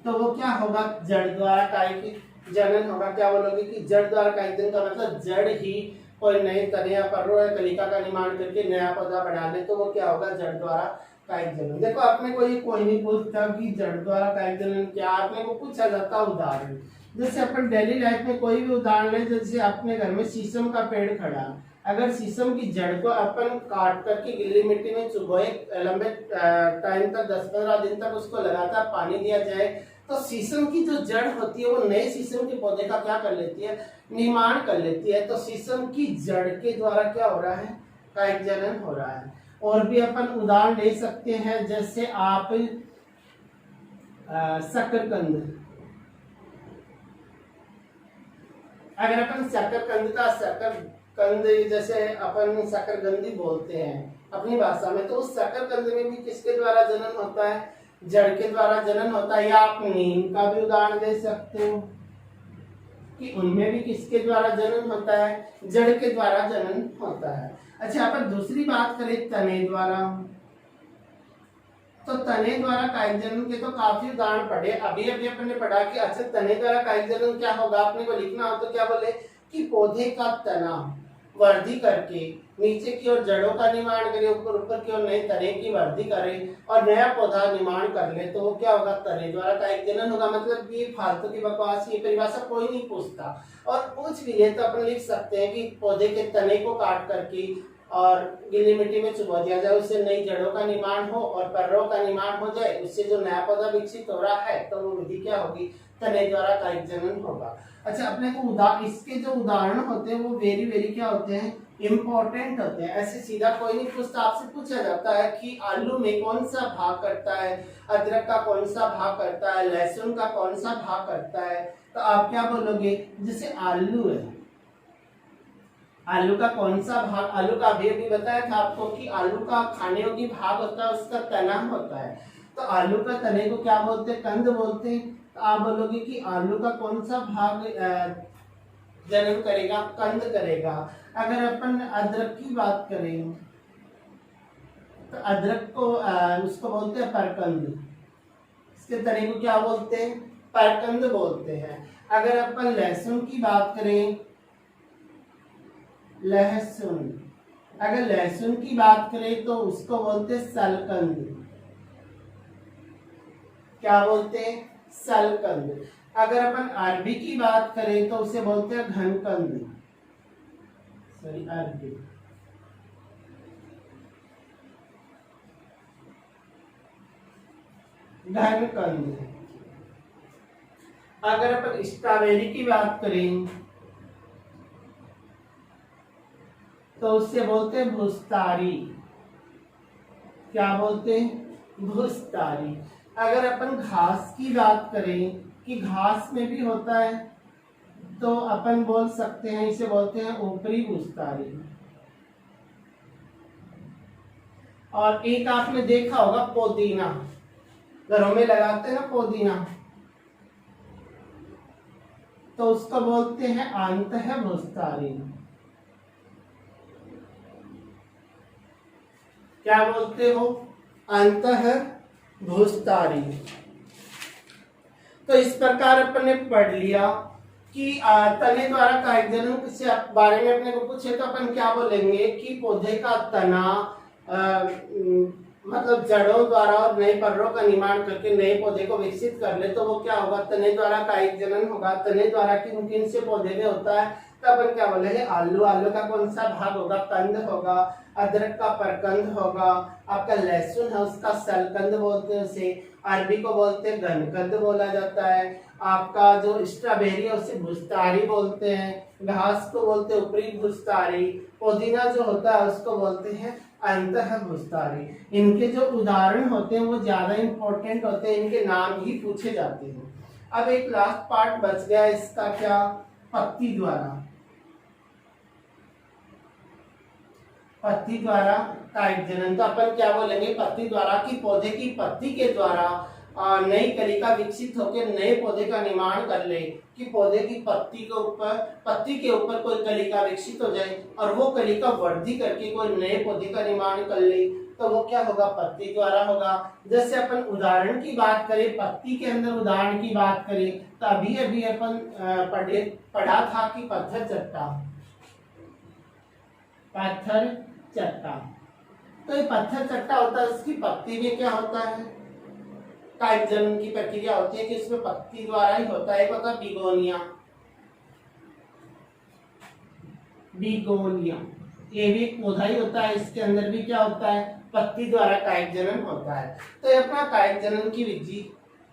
तो वो क्या होगा, जड़ द्वारा कायिक जनन होगा। क्या बोलोगे कि जड़ द्वारा कायिक जनन का मतलब जड़ ही कोई नए तने या पर्रों या कलिका का निर्माण करके नया पौधा बना ले तो वो क्या होगा, जड़ द्वारा कायिक जनन। देखो आपने कोई नहीं पूछता कि जड़ द्वारा कायिक जनन क्या, आपने को पूछा जाता उदाहरण। जैसे अपन डेली लाइफ में कोई भी उदाहरण ले, जैसे अपने घर में शीशम का पेड़ खड़ा, अगर शीशम की जड़ को अपन काट करके गीली मिट्टी में चुभोए लंबे टाइम तक 10-15 दिन तक उसको लगातार पानी दिया जाए तो शीशम की जो जड़ होती है वो नए शीशम के पौधे का क्या कर लेती है, निर्माण कर लेती है। तो शीशम की जड़ के द्वारा क्या हो रहा है, कायिक जनन हो रहा है। और भी अपन उदाहरण ले सकते हैं, जैसे आप शकरकंद, अगर अपन शकरकंद का शकरकंद जैसे अपन शकरकंदी बोलते हैं अपनी भाषा में, तो उस शकरकंद में भी किसके द्वारा जनन होता है, जड़ के द्वारा जनन होता है। या आप नीम का भी उदाहरण दे सकते हो कि उनमें भी किसके द्वारा जनन होता है, जड़ के द्वारा जनन होता है। अच्छा अपन दूसरी बात करें तने द्वारा, तो तने द्वारा कायिक जनन के तो काफी उदाहरण पढ़े। अभी अभी अपन ने पढ़ा कि अच्छा तने द्वारा कायिक जनन क्या होगा, आपने को लिखना हो तो क्या बोले कि पौधे का तना वृद्धि करके नीचे की ओर जड़ों का निर्माण करे, ऊपर की ओर नए तने की वृद्धि करे और नया पौधा निर्माण कर ले तो वो क्या होगा, तने द्वारा कायिक जनन होगा। मतलब ये फालतू की बकवास, ये परिभाषा कोई नहीं पूछता, और पूछ भी ले तो अपन लिख सकते हैं कि पौधे के तने को काट करके और गीली मिट्टी में चुबा दिया जाए, उससे नई जड़ों का निर्माण हो और पर्रों का निर्माण हो जाए, उससे जो नया पौधा विकसित हो रहा है तो वो विधि क्या होगी, तने द्वारा कायिक जनन होगा। अच्छा अपने को इसके जो उदाहरण होते हैं वो वेरी वेरी क्या होते हैं, इम्पोर्टेंट होते हैं। ऐसे सीधा कोई नहीं पूछता, आपसे पूछा जाता है कि आलू में कौन सा भाग करता है, अदरक का कौन सा भाग करता है, लहसुन का कौन सा भाग करता है, तो आप क्या बोलोगे, जैसे आलू है, आलू का कौन सा भाग, आलू का अभी बताया था आपको कि आलू का खाने योग्य भाग होता है उसका तना होता है, तो आलू का तने को क्या बोलते हैं, कंद बोलते हैं। तो आप बोलोगे कि आलू का कौन सा भाग जनन करेगा, कंद करेगा। अगर अपन अदरक की बात करें तो अदरक को उसको बोलते हैं परकंद, इसके तने को क्या बोलते हैं, परकंद बोलते हैं। अगर अपन लहसुन की बात करें, लहसुन, अगर लहसुन की बात करें तो उसको बोलते हैं सलकंद, क्या बोलते हैं, सलकंद। अगर अपन अरबी की बात करें तो उसे बोलते हैं घनकंद, सॉरी अरबी। घनकंद। अगर अपन स्ट्रॉबेरी की बात करें तो उससे बोलते हैं भुस्तारी, क्या बोलते हैं, भुस्तारी। अगर अपन घास की बात करें कि घास में भी होता है तो अपन बोल सकते हैं, इसे बोलते हैं ऊपरी भुस्तारी। और एक आपने देखा होगा पुदीना, घरों में लगाते हैं ना पुदीना, तो उसको बोलते हैं अंतः भुस्तारी, क्या बोलते हो, अंतः भुस्तारी। तो इस प्रकार अपन ने पढ़ लिया कि तने द्वारा कायिक जनन के बारे में अपने को पूछे तो अपन क्या बोलेंगे कि पौधे का तना मतलब जड़ों द्वारा और नए पर्रों का निर्माण करके नए पौधे को विकसित कर ले तो वो क्या होगा, तने द्वारा कायिक जनन होगा। तने द्वारा किन किन से पौधे में होता है तो अपन क्या बोलेंगे, आलू, आलू का कौन सा भाग होगा, कंद होगा। अदरक का परकंद होगा। आपका लहसुन है उसका सलकंद बोलते हैं, उसे अरबी को बोलते हैं घनकंद बोला जाता है। आपका जो स्ट्रॉबेरी है उसे भुस्तारी बोलते हैं। घास को बोलते हैं ऊपरी भुस्तारी। पुदीना जो होता है उसको बोलते हैं अंतःभूस्थाली। इनके जो उदाहरण होते हैं वो ज्यादा इंपॉर्टेंट होते हैं, इनके नाम ही पूछे जाते हैं। अब एक लास्ट पार्ट बच गया इसका, क्या? पत्ती द्वारा। पत्ती द्वारा कायिक जनन। तो अपन क्या बोलेंगे? पत्ती द्वारा कि पौधे की पत्ती के द्वारा नई कलिका विकसित होकर नए पौधे का निर्माण कर ले, कि पौधे की पत्ती के ऊपर कोई कलिका विकसित हो जाए और वो कलिका वृद्धि करके कोई नए पौधे का निर्माण कर ले, तो वो क्या होगा? पत्ती द्वारा होगा। जैसे अपन उदाहरण की बात करें, पत्ती के अंदर उदाहरण की बात करें, तो अभी अभी अपन पढ़ा था कि पत्थर चट्टा। पत्थर चट्टा, तो ये पत्थर चट्टा होता है, उसकी पत्ती में क्या होता है? कायिक जनन की प्रक्रिया होती है कि उसमें पत्ती द्वारा ही होता है। एक होता है बिगोनिया। बिगोनिया ये भी एक पौधा ही होता है, इसके अंदर भी क्या होता है? पत्ती द्वारा कायिक जनन होता है। तो ये अपना कायिक जनन की विधि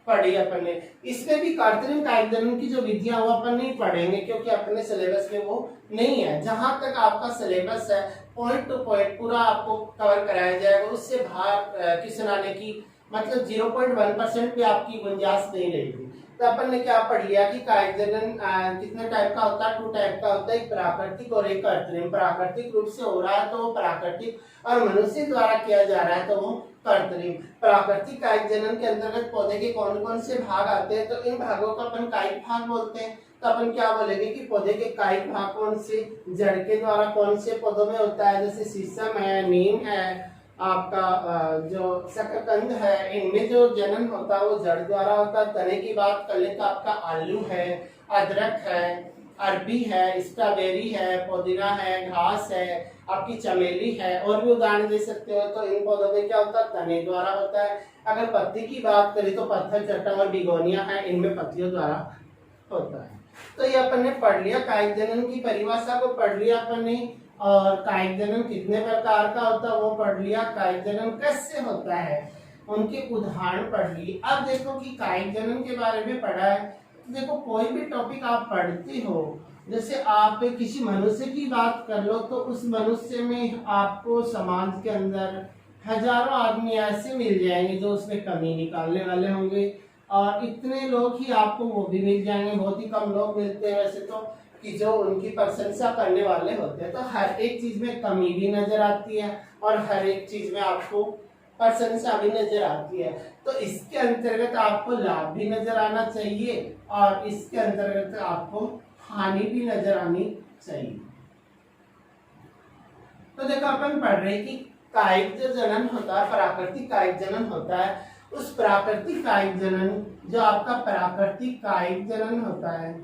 पढ़ी अपन ने। इसमें भी कृत्रिम कायिक जनन की जो विधियां वो अपन नहीं पढ़ेंगे, क्योंकि अपने सिलेबस में वो नहीं है। जहां तक आपका सिलेबस है पॉइंट टू पॉइंट पूरा आपको कवर कराया जाएगा, उससे बाहर क्वेश्चन आने की मतलब 0.1% भी आपकी गुंजाइश नहीं रहेगी। तो अपन ने क्या पढ़ लिया कि कायिक जनन कितने टाइप का होता है? 2 टाइप का होता है, एक प्राकृतिक और एक कृत्रिम। प्राकृतिक रूप से हो रहा है तो वो प्राकृतिक, और मनुष्य द्वारा किया जा रहा है तो वो कृत्रिम। प्राकृतिक कायिक जनन के अंतर्गत पौधे के कौन कौन से भाग आते हैं? तो इन भागों को अपन कायिक भाग बोलते हैं। तो अपन क्या बोलेंगे कि पौधे के कायिक भाग कौन से? जड़ के द्वारा कौन से पौधों में होता है? जैसे शीशम है, नीम है, आपका जो शकरकंद है, इनमें जो जनन होता है वो जड़ द्वारा होता है। तने की बात कर ले तो आपका आलू है, अदरक है, अरबी है, स्ट्रॉबेरी है, पुदीना है, घास है, आपकी चमेली है, और भी उदाहरण दे सकते हो। तो इन पौधों में क्या होता है? तने द्वारा होता है। अगर पत्ती की बात करें तो पत्थर चट्टा और बिगोनिया है, इनमें पत्तियों द्वारा होता है। तो ये अपन ने पढ़ लिया, कायिक जनन की परिभाषा को पढ़ लिया अपन ने, और कायिक जनन कितने प्रकार का होता है वो पढ़ लिया। कायिक जनन कैसे होता है उनके उदाहरण पढ़ लिए। अब देखो कि कायिक जनन के बारे में पढ़ा है, तो देखो कोई भी टॉपिक आप पढ़ते हो, जैसे आप किसी मनुष्य की बात कर लो, तो उस मनुष्य में आपको समाज के अंदर हजारों आदमी ऐसे मिल जाएंगे जो उसमें कमी निकालने वाले होंगे, और इतने लोग ही आपको वो भी मिल जाएंगे, बहुत ही कम लोग मिलते हैं वैसे तो, कि जो उनकी प्रशंसा करने वाले होते हैं। तो हर एक चीज में कमी भी नजर आती है और हर एक चीज में आपको प्रशंसा भी नजर आती है। तो इसके अंतर्गत आपको लाभ भी नजर आना चाहिए और इसके अंतर्गत आपको हानि भी नजर आनी चाहिए। तो देखो अपन पढ़ रहे कि कायिक जो जनन होता है, प्राकृतिक कायिक जनन होता है, उस प्राकृतिक कायिक जनन, जो आपका प्राकृतिक कायिक जनन होता है,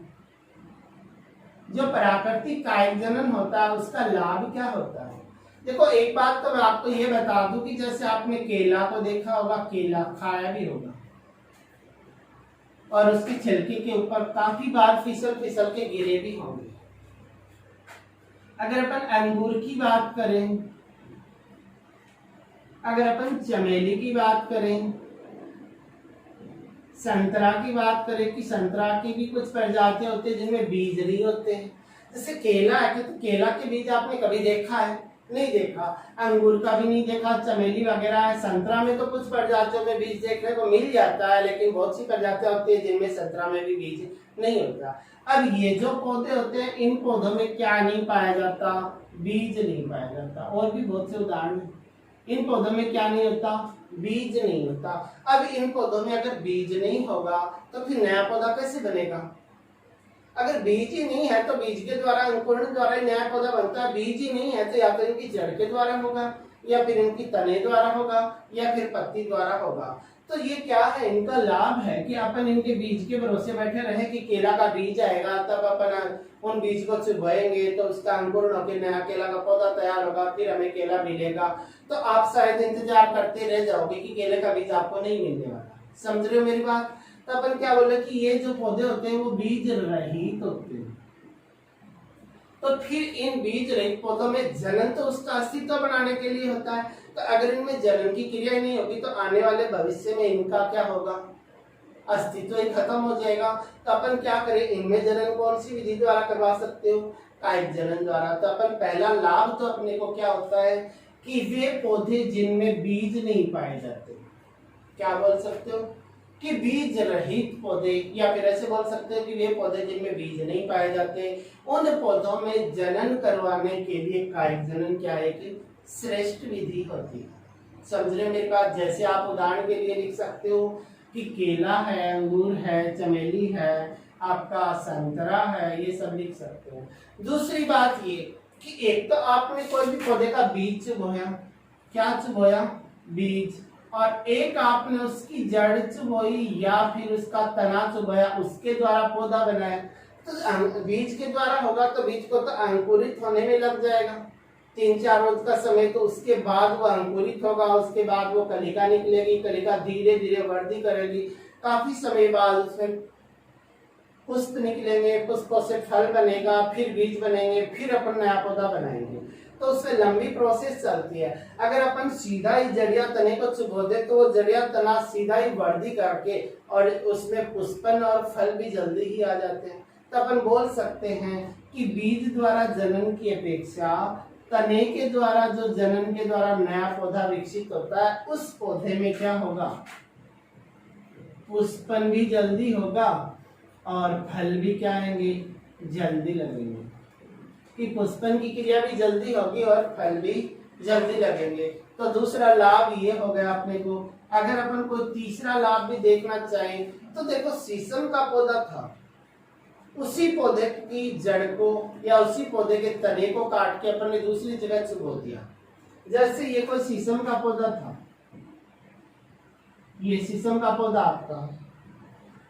जो प्राकृतिक कायिक जनन होता है उसका लाभ क्या होता है? देखो एक बात तो मैं आपको ये बता दूं कि जैसे आपने केला को देखा होगा, केला खाया भी होगा और उसकी छिलके के ऊपर काफी बार फिसल फिसल के गिरे भी होंगे। अगर अपन अंगूर की बात करें, अगर अपन चमेली की बात करें, संतरा की बात करें कि संतरा की भी कुछ प्रजातियां होती है जिनमें बीज नहीं होते हैं। जैसे केला है, तो केला के बीज आपने कभी देखा है? नहीं देखा। अंगूर का भी नहीं देखा, चमेली वगैरह है। संतरा में तो कुछ प्रजातियों में बीज देखने को मिल जाता है, लेकिन बहुत सी प्रजातियां होती है जिनमें संतरा में भी बीज नहीं होता। अब ये जो पौधे होते हैं, इन पौधों में क्या नहीं पाया जाता? बीज नहीं पाया जाता। और भी बहुत से उदाहरण, इन पौधों में क्या नहीं होता? बीज नहीं होता। अब इन पौधों में अगर बीज नहीं होगा तो फिर नया पौधा कैसे बनेगा? अगर बीज ही नहीं है तो बीज के द्वारा, अंकुरण द्वारा ही नया पौधा बनता है। बीज ही नहीं है तो या तो इनकी जड़ के द्वारा होगा, या फिर इनकी तने द्वारा होगा, या फिर पत्ती द्वारा होगा। तो ये क्या है? इनका लाभ है कि अपन इनके बीज के भरोसे बैठे रहे कि केला का बीज आएगा, तब अपन उन बीज को चुभाएंगे तो उसका अंकुरण होकर नया केला का पौधा तैयार होगा, फिर हमें केला मिलेगा। तो आप शायद इंतजार करते रह जाओगे कि केले का बीज आपको नहीं मिलने वाला। समझ रहे हो मेरी बात? तो अपन क्या बोले कि ये जो पौधे होते हैं वो बीज रहित होते हैं। तो फिर इन बीज रहित पौधों में जनन तो उसका अस्तित्व बनाने के लिए होता है। तो अगर इनमें जनन की क्रिया ही नहीं होगी तो आने वाले भविष्य में इनका क्या होगा? अस्तित्व ही खत्म हो जाएगा। तो अपन क्या करें? इनमें जनन कौन सी विधि द्वारा करवा सकते हो? कायिक जनन द्वारा। तो अपन पहला लाभ तो अपने को क्या होता है कि वे पौधे जिनमें बीज नहीं पाए जाते। क्या बोल सकते हो कि बीज रहित पौधे, या फिर ऐसे बोल सकते हो कि वे पौधे जिनमें बीज नहीं पाए जाते, उन पौधों में जनन करवाने के लिए कायिक जनन क्या है कि श्रेष्ठ विधि होती है। समझ रहे हो मेरी बात? जैसे आप उदाहरण के लिए लिख सकते हो कि केला है, अंगूर है, चमेली है, आपका संतरा है, ये सब लिख सकते हो। दूसरी बात ये कि एक तो आपने कोई भी पौधे का बीज चुभोया, क्या चुभोया? बीज। और एक आपने उसकी जड़ चुभोई या फिर उसका तना चुभोया, उसके द्वारा पौधा बनाया। तो बीज के द्वारा होगा तो बीज को तो अंकुरित होने में लग जाएगा 3-4 रोज का समय, तो उसके बाद वो अंकुरित होगा, उसके बाद वो कलिका निकलेगी, कलिका धीरे धीरे वृद्धि करेगी, काफी समय बाद उसमें पुष्प निकलेंगे, पुष्पों से फल बनेगा, फिर बीज बनेंगे, फिर अपन नया पौधा बनाएंगे। तो उसमें लंबी प्रोसेस चलती है। अगर अपन सीधा ही जड़िया तने को चुभो दे तो वो जड़िया तना सीधा ही वृद्धि करके और उसमें पुष्पन और फल भी जल्दी ही आ जाते हैं। तो अपन बोल सकते हैं कि बीज द्वारा जनन की अपेक्षा तने के द्वारा जो जनन के द्वारा नया पौधा विकसित होता है, उस पौधे में क्या होगा? पुष्पन भी जल्दी होगा और फल भी क्या आएंगे? जल्दी लगेंगे। कि पुष्पन की क्रिया भी जल्दी होगी और फल भी जल्दी लगेंगे। तो दूसरा लाभ ये हो गया अपने को। अगर अपन को तीसरा लाभ भी देखना चाहें तो देखो, शीशम का पौधा था, उसी पौधे की जड़ को या उसी पौधे के तने को काट के अपन ने दूसरी जगह चुभो दिया। जैसे ये कोई शीशम का पौधा था, ये शीशम का पौधा आपका,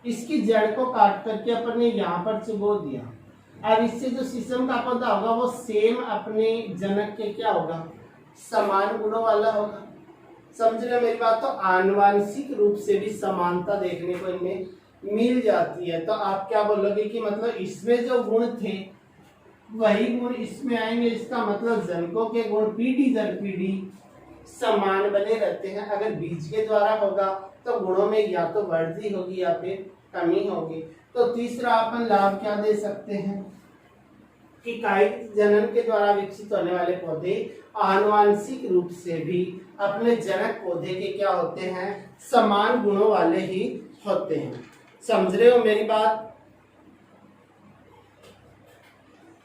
इसकी जड़ को काट करके अपन ने यहाँ पर चुभो दिया। अब इससे जो शीशम का पौधा होगा वो सेम अपने जनक के क्या होगा? समान गुणों वाला होगा। समझ रहे मेरी बात? तो आनुवांशिक रूप से भी समानता देखने को इनमें मिल जाती है। तो आप क्या बोलोगे कि मतलब इसमें जो गुण थे वही गुण इसमें आएंगे, इसका मतलब जनकों के गुण पीढ़ी दर पीढ़ी समान बने रहते हैं। अगर बीज के द्वारा होगा तो गुणों में या तो वृद्धि होगी या फिर कमी होगी। तो तीसरा अपन लाभ क्या दे सकते हैं कि कायिक जनन के द्वारा विकसित होने वाले पौधे आनुवांशिक रूप से भी अपने जनक पौधे के क्या होते हैं? समान गुणों वाले ही होते हैं। समझ रहे हो मेरी बात?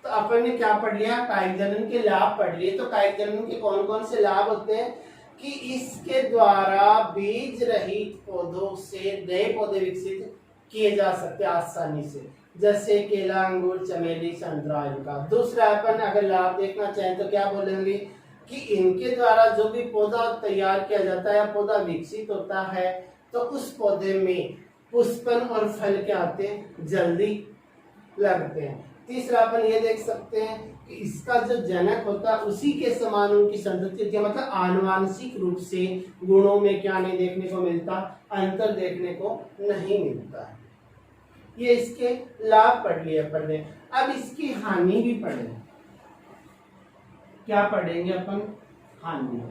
तो अपन ने क्या पढ़ लिया? कायिक जनन के लाभ पढ़ लिए। तो कायिक जनन के कौन कौन से लाभ होते हैं कि इसके द्वारा बीज रहित पौधों से नए पौधे विकसित किए जा सकते आसानी से, जैसे केला, अंगूर, चमेली, संतरा इनका। दूसरा अपन अगर लाभ देखना चाहें तो क्या बोलेंगे कि इनके द्वारा जो भी पौधा तैयार किया जाता है या पौधा विकसित होता है तो उस पौधे में पुष्पन और फल क्या आते हैं? जल्दी लगते हैं। तीसरा अपन ये देख सकते हैं कि इसका जो जनक होता है उसी के समान उनकी संतति होती है, मतलब आनुवांशिक रूप से गुणों में क्या नहीं देखने को मिलता? अंतर देखने को नहीं मिलता है। ये इसके लाभ पढ़ लिए अपन ने। अब इसकी हानि भी पढ़े। क्या पढ़ेंगे अपन? हानि।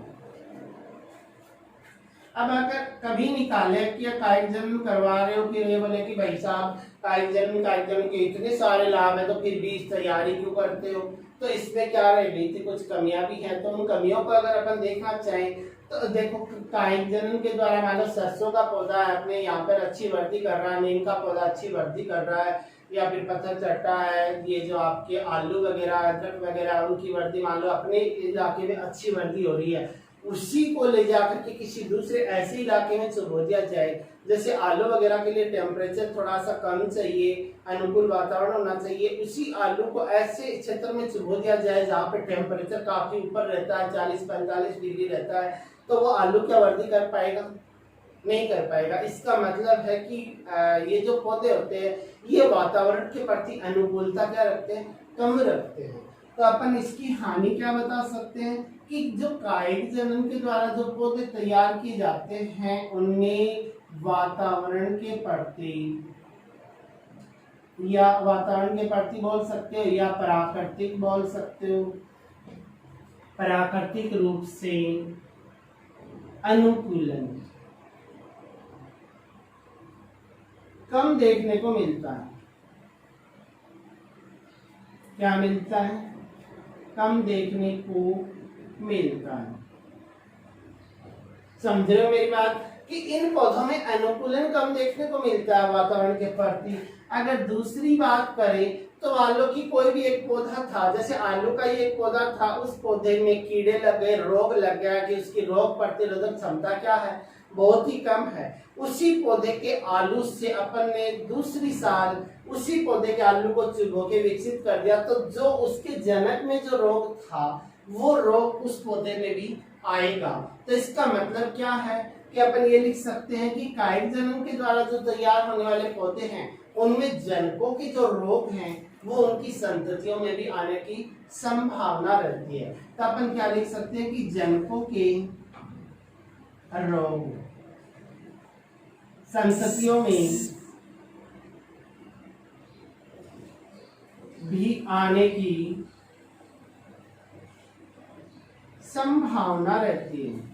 अब अगर कभी निकाले कि कायिक जनन करवा रहे हो, फिर ये बोले कि भाई साहब कायिक जनन के इतने सारे लाभ है तो फिर बीज तैयारी क्यों करते हो? तो इसमें क्या रहेगी थी, कुछ कमियां भी हैं। तो उन कमियों को अगर अपन देखना चाहें तो देखो, कायिक जनन के द्वारा मान लो सरसों का पौधा है अपने यहाँ पर अच्छी वृद्धि कर रहा है, नीम का पौधा अच्छी वृद्धि कर रहा है, या फिर पत्थर चट्टा है, ये जो आपके आलू वगैरह, अदरक वगैरह, उनकी वृद्धि मान लो अपने इलाके में अच्छी वृद्धि हो रही है, उसी को ले जाकर के किसी दूसरे ऐसे इलाके में चुबो दिया जाए। जैसे आलू वगैरह के लिए टेम्परेचर थोड़ा सा कम चाहिए, अनुकूल वातावरण होना चाहिए, उसी आलू को ऐसे क्षेत्र में चुबो दिया जाए जहाँ पे टेम्परेचर काफी ऊपर रहता है, 40-45 डिग्री रहता है, तो वो आलू क्या वृद्धि कर पाएगा? नहीं कर पाएगा। इसका मतलब है कि ये जो पौधे होते हैं ये वातावरण के प्रति अनुकूलता क्या रखते हैं? कम रखते हैं। तो अपन इसकी हानि क्या बता सकते हैं कि जो कायिक जनन के द्वारा जो पौधे तैयार किए जाते हैं उनमें वातावरण के प्रति, या वातावरण के प्रति बोल सकते हो या प्राकृतिक बोल सकते हो, प्राकृतिक रूप से अनुकूलन कम देखने को मिलता है। क्या मिलता है? कम देखने को मिलता है। समझ रहे हो मेरी बात कि इन पौधों में अनुकूलन कम देखने को मिलता है वातावरण के प्रति। अगर दूसरी बात करें तो मान लो कि कोई भी एक पौधा था, जैसे आलू का ही एक पौधा था, उस पौधे में कीड़े लग गए, रोग लग गया कि उसकी रोग प्रतिरोधक क्षमता क्या है, बहुत ही कम है। उसी पौधे के आलू से अपन ने दूसरी साल उसी पौधे के आलू को चुभो के विकसित कर दिया, तो जो उसके जनक में जो रोग था वो रोग उस पौधे में भी आएगा। तो इसका मतलब क्या है कि अपन ये लिख सकते हैं कि कायिक जनन के द्वारा जो तैयार होने वाले पौधे हैं उनमें जनकों के जो रोग हैं वो उनकी संततियों में भी आने की संभावना रहती है। तो अपन क्या लिख सकते हैं कि जनकों के रोग संततियों में भी आने की संभावना रहती है।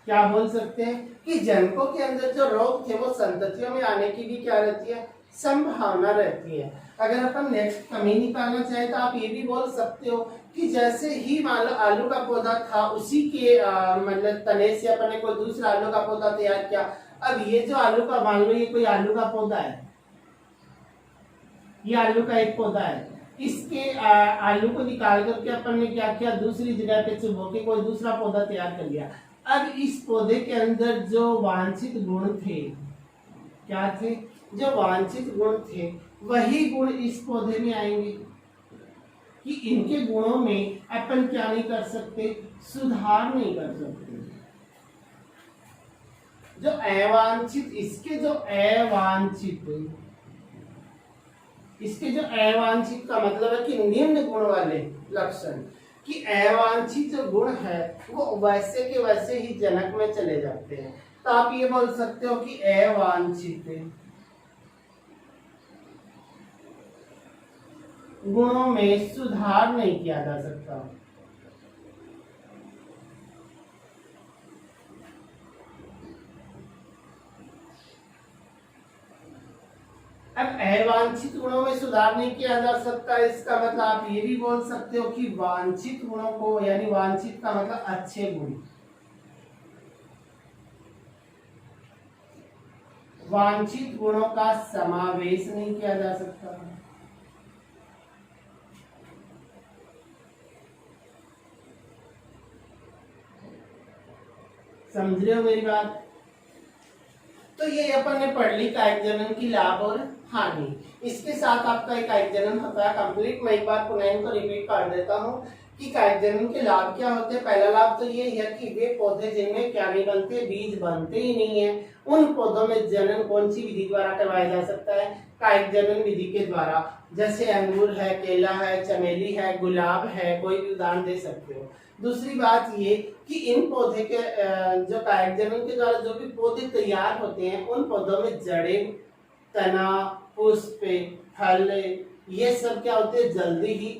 क्या बोल सकते हैं कि जनकों के अंदर जो रोग थे वो संततियों में आने की भी क्या रहती है, संभावना रहती है। अगर अपन नेक्स्ट कमी निकालना चाहे तो आप ये भी बोल सकते हो कि जैसे ही मान लो आलू का पौधा था, उसी के मतलब तने से अपन ने कोई दूसरा आलू का पौधा तैयार किया। अब ये जो आलू का मान लो ये कोई आलू का पौधा है, ये आलू का एक पौधा है, इसके आलू को निकाल करके अपन ने क्या किया, दूसरी जगह पे चुभो के कोई दूसरा पौधा तैयार कर लिया। अब इस पौधे के अंदर जो वांछित गुण थे, क्या थे, जो वांछित गुण थे वही गुण इस पौधे में आएंगे कि इनके गुणों में अपन क्या नहीं कर सकते, सुधार नहीं कर सकते। जो अवांछित, इसके जो अवांछित का मतलब है कि निम्न गुण वाले लक्षण, कि अवांछित जो गुण है वो वैसे के वैसे ही जनक में चले जाते हैं। तो आप ये बोल सकते हो कि अवांछित गुणों में सुधार नहीं किया जा सकता। अब अवांछित गुणों में सुधार नहीं किया जा सकता, इसका मतलब आप ये भी बोल सकते हो कि वांछित गुणों को, यानी वांछित का मतलब अच्छे गुण, वांछित गुणों का समावेश नहीं किया जा सकता। समझ रहे हो मेरी बात? तो ये अपन ने पढ़ ली कायिक जनन की लाभ और हानि। इसके साथ आपका एक कायिक जनन होता है कंप्लीट। मैं एक बार पुनः इनको रिपीट कर देता हूँ कि कायिक जनन के लाभ क्या होते हैं। पहला लाभ तो ये है कि वे पौधे जिनमें क्या नहीं बनते, बीज बनते ही नहीं है, उन पौधों में जनन कौन सी विधि द्वारा करवाया जा सकता है, कायिक जनन विधि के द्वारा। जैसे अंगूर है, केला है, चमेली है, गुलाब है, कोई भी उदाहरण दे सकते हो। दूसरी बात ये कि इन पौधे के जो कायिक जनन के द्वारा जो भी पौधे तैयार होते हैं उन पौधों में जड़ें, तना, पुष्प, फल, ये सब क्या होते हैं, जल्दी ही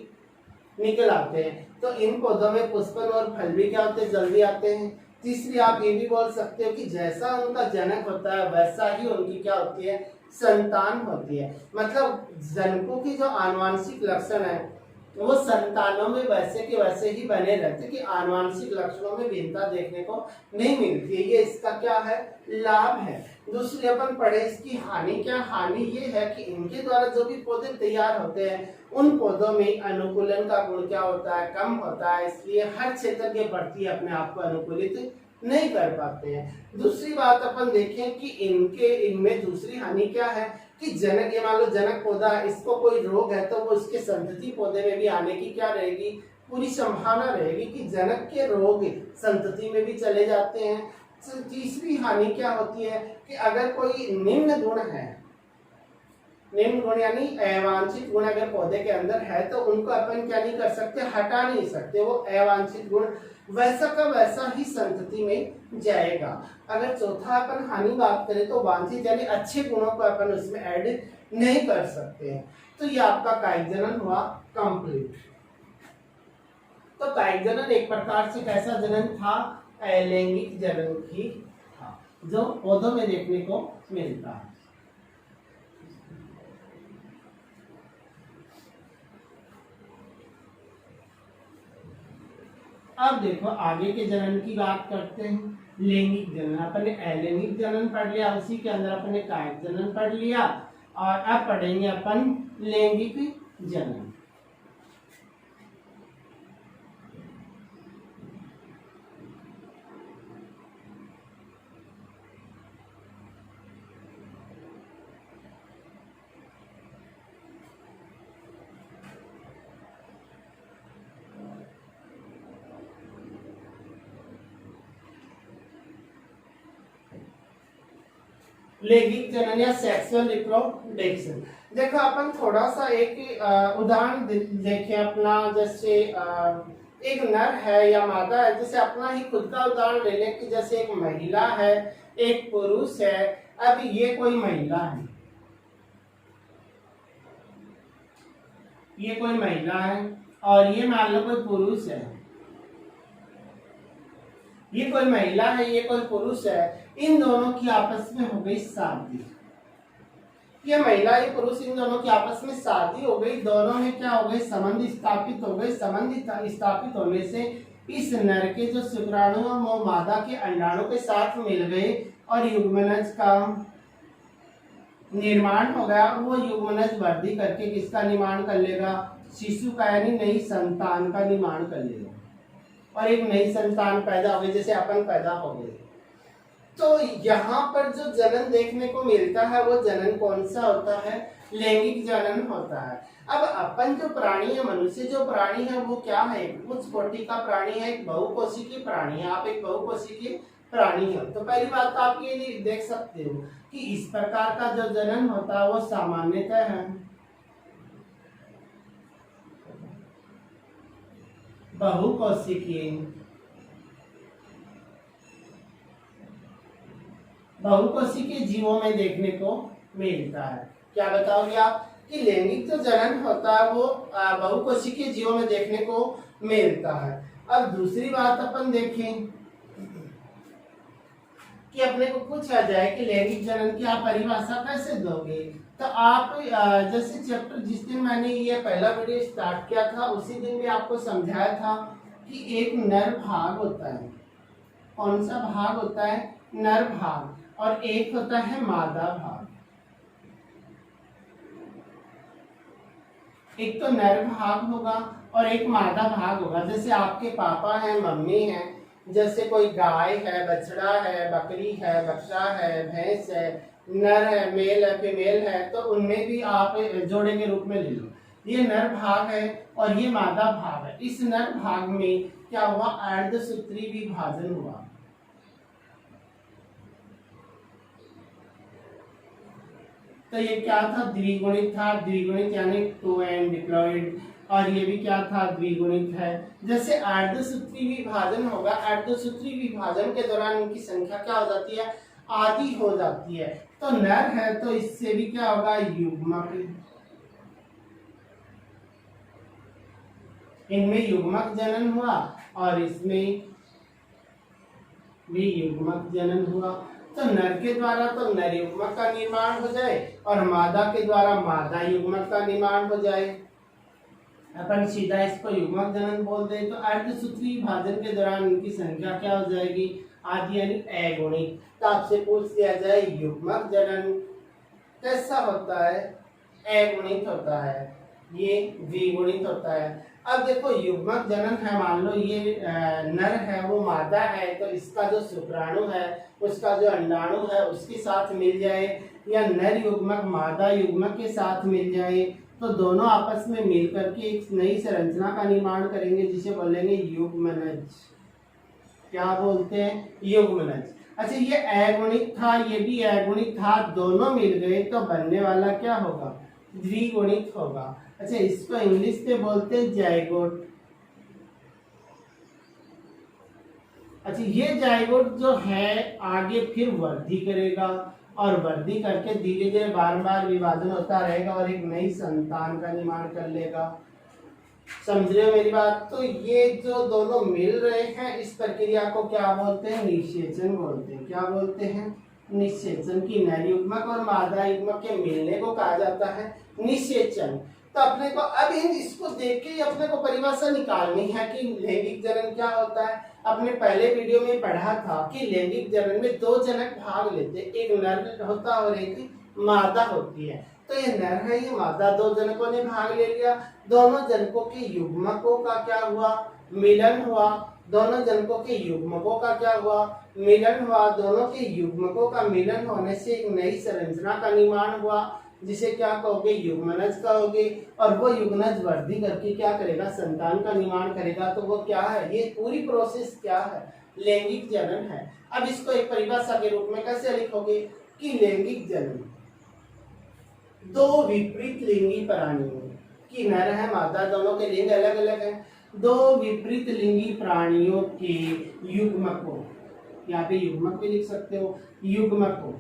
निकल आते हैं। तो इन पौधों में पुष्पन और फल भी क्या होते हैं, जल्दी आते हैं। तीसरी आप ये भी बोल सकते हो कि जैसा उनका जनक होता है वैसा ही उनकी क्या होती है, संतान होती है। मतलब जनकों की जो आनुवांशिक लक्षण है वो संतानों में वैसे के वैसे ही बने रहते कि आनुवांशिक लक्षणों में भिन्नता देखने को नहीं मिलती है। ये इसका क्या है, लाभ है। दूसरी अपन पढ़े इसकी हानि। क्या हानि ये है कि इनके द्वारा जो भी पौधे तैयार होते हैं उन पौधों में अनुकूलन का गुण क्या होता है, कम होता है, इसलिए हर क्षेत्र के प्रति अपने आप को अनुकूलित नहीं कर पाते हैं। दूसरी बात अपन देखें कि इनमें दूसरी हानि क्या है कि जनक, ये मान लो जनक पौधा, इसको कोई रोग है तो वो इसके संतति पौधे में भी आने की क्या रहेगी, पूरी संभावना रहेगी कि जनक के रोग संतति में भी चले जाते हैं। तीसरी हानि क्या होती है कि अगर कोई निम्न गुण है, निम्न गुण यानी अवांछित गुण अगर पौधे के अंदर है तो उनको अपन क्या नहीं कर सकते, हटा नहीं सकते। वो अवांछित गुण वैसा का वैसा ही संतति में जाएगा। अगर चौथा अपन हानि बात करें तो वांछित यानी अच्छे गुणों को अपन उसमें ऐड नहीं कर सकते हैं। तो ये आपका कायिक जनन हुआ कंप्लीट। तो कायिक जनन एक प्रकार से कैसा जनन था, अलैंगिक जनन ही था, जो पौधों में देखने को मिलता है। अब देखो आगे के जनन की बात करते हैं। लैंगिक जनन, अपन ने अलैंगिक जनन पढ़ लिया, उसी के अंदर अपन ने कायिक जनन पढ़ लिया, और अब पढ़ेंगे अपन लैंगिक जनन। लैंगिक जनन या सेक्सुअल रिप्रोडक्शन। देखो अपन थोड़ा सा एक उदाहरण देखें अपना, जैसे एक नर है या मादा है, जैसे अपना ही खुद का उदाहरण ले लें कि जैसे एक महिला है, एक पुरुष है। अब ये कोई महिला है, ये कोई महिला है, और ये मान लो कोई पुरुष है। ये कोई महिला है, ये कोई पुरुष है, इन दोनों की आपस में हो गई शादी। ये महिला ये पुरुष इन दोनों की आपस में शादी हो गई, दोनों में क्या हो गई, संबंध स्थापित हो गए। संबंध स्थापित होने से इस नर के जो शुक्राणु वो मादा के अंडाणु के साथ मिल गए और युग्मनज का निर्माण हो गया। और वो युग्मनज वृद्धि करके किसका निर्माण कर लेगा, शिशु का यानी नई संतान का निर्माण कर लेगा, और एक नई संतान पैदा हो गई, जैसे अपन पैदा हो गए। तो यहाँ पर जो जनन देखने को मिलता है वो जनन कौन सा होता है, लैंगिक जनन होता है। अब अपन जो प्राणी है, मनुष्य जो प्राणी है वो क्या है, उच्च कोटि का प्राणी है, एक बहुकोशिकीय प्राणी है। आप एक बहुकोशिकीय प्राणी हो, तो पहली बात तो आप ये देख सकते हो कि इस प्रकार का जो जनन होता है वो सामान्यतः है बहुकोशिकीय। बहुकोशिकीय जीवों में देखने को मिलता है। क्या बताओगे आप कि लैंगिक जो जनन होता है वो बहुकोशिकीय जीवों में देखने को मिलता है। अब दूसरी बात अपन देखें कि अपने को पूछा जाए कि लैंगिक जनन की आप परिभाषा कैसे दोगे, तो आप जैसे चैप्टर जिस दिन मैंने ये पहला वीडियो स्टार्ट किया था उसी दिन भी आपको समझाया था कि एक नर भाग होता है। कौन सा भाग होता है, नर भाग, और एक होता है मादा भाग। एक तो नर भाग होगा और एक मादा भाग होगा। जैसे आपके पापा हैं, मम्मी हैं, जैसे कोई गाय है, बछड़ा है, बकरी है, बकरा है, भैंस है, नर है, मेल है, फीमेल है, तो उनमें भी आप जोड़े के रूप में ले लो। ये नर भाग है और ये मादा भाग है। इस नर भाग में क्या हुआ, अर्धसूत्री विभाजन हुआ। तो ये क्या था, द्विगुणित था। द्विगुणित यानी टू एंड डिप्लॉइड, और ये भी क्या था, द्विगुणित है। जैसे अर्धसूत्री विभाजन होगा, अर्धसूत्री विभाजन के दौरान इनकी संख्या क्या हो जाती है, आधी हो जाती है। तो नर है तो इससे भी क्या होगा, युग्मक। इनमें युग्मक जनन हुआ और इसमें भी युग्मक जनन हुआ। तो नर के द्वारा तो नर युग्मक का निर्माण हो जाए और मादा के द्वारा मादा युग्मक का निर्माण हो जाए। अपन सीधा इसको युग्मक जनन बोल दे तो अर्धसूत्री विभाजन के दौरान इनकी संख्या क्या हो जाएगी, आधी यानी अगुणित। तो आपसे पूछ लिया जाए युग्मक जनन कैसा होता है, अगुणित होता है, ये द्विगुणित होता है। अब देखो युग्मक जनन है, मान लो ये नर है वो मादा है, तो इसका जो शुक्राणु है उसका जो अंडाणु है उसके साथ मिल जाए, या नर युग्मक मादा युग्मक के साथ मिल जाए, तो दोनों आपस में मिल करके एक नई संरचना का निर्माण करेंगे जिसे बोलेंगे युग्मनज। क्या बोलते हैं, युग्मनज। अच्छा ये अगुणित था, ये भी अगुणित था, दोनों मिल गए तो बनने वाला क्या होगा, द्विगुणित होगा। अच्छा इसको इंग्लिश में बोलते हैं जाइगोट। अच्छा ये जाइगोट जो है आगे फिर वृद्धि करेगा और वृद्धि करके धीरे धीरे बार बार विभाजन होता रहेगा और एक नई संतान का निर्माण कर लेगा। समझ रहे हो मेरी बात। तो ये जो दोनों मिल रहे हैं इस प्रक्रिया को क्या बोलते हैं, निषेचन बोलते हैं। क्या बोलते हैं, निषेचन। की नर युग्मक और मादा युग्मक के मिलने को कहा जाता है निषेचन। तो अपने को अब इसको देख के ही अपने को परिभाषा निकालनी है कि लैंगिक जनन क्या होता है। अपने पहले वीडियो में पढ़ा था कि लैंगिक जनन में दो जनक भाग लेते, एक नर होता और एक मादा होती है। तो ये नर है, ये मादा, दो जनकों ने भाग ले लिया। दोनों जनकों के युग्मकों का क्या हुआ, मिलन हुआ। दोनों जनकों के युग्मकों का क्या हुआ, मिलन हुआ। दोनों के युग्मकों का मिलन होने से एक नई संरचना का निर्माण हुआ, जिसे क्या कहोगे, युग्मनज कहोगे। और वो युग्मनज वृद्धि करके क्या करेगा, संतान का निर्माण करेगा। तो वो क्या है, ये पूरी प्रोसेस क्या है, लैंगिक जनन है। अब इसको एक परिभाषा के रूप में कैसे लिखोगे कि लैंगिक जनन दो विपरीत लिंगी प्राणियों की, नर है मादा, दोनों के लिंग अलग अलग है, दो विपरीत लिंगी प्राणियों के युग्मकों, यहाँ पे युग्मक भी लिख सकते हो, युग्मकों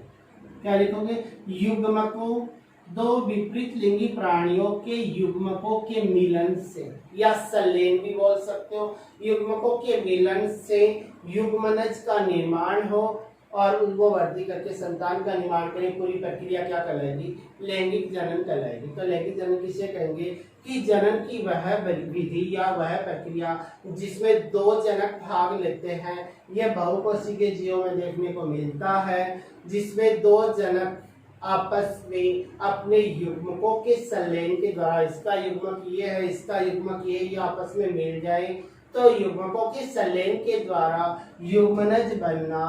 क्या लिखोगे, युग्मकों, दो विपरीत लिंगी प्राणियों के युग्मकों के मिलन से, या संलयन भी बोल सकते हो, युग्मकों के मिलन से युग्मनज का निर्माण हो और वो वृद्धि करके संतान का निर्माण करें। पूरी प्रक्रिया क्या कहलाएगी, लैंगिक जनन कहलाएगी। तो लैंगिक जनन किसे कहेंगे कि जनन की वह विधि या वह प्रक्रिया जिसमें दो जनक भाग लेते हैं। यह बहुकोशिकीय जीवों में देखने को मिलता है, जिसमें दो जनक आपस में अपने युग्मकों के संलयन के द्वारा, इसका युग्मक ये है, इसका युग्मक ये आपस में मिल जाए, तो युग्मकों के संलयन के द्वारा युग्मनज बनना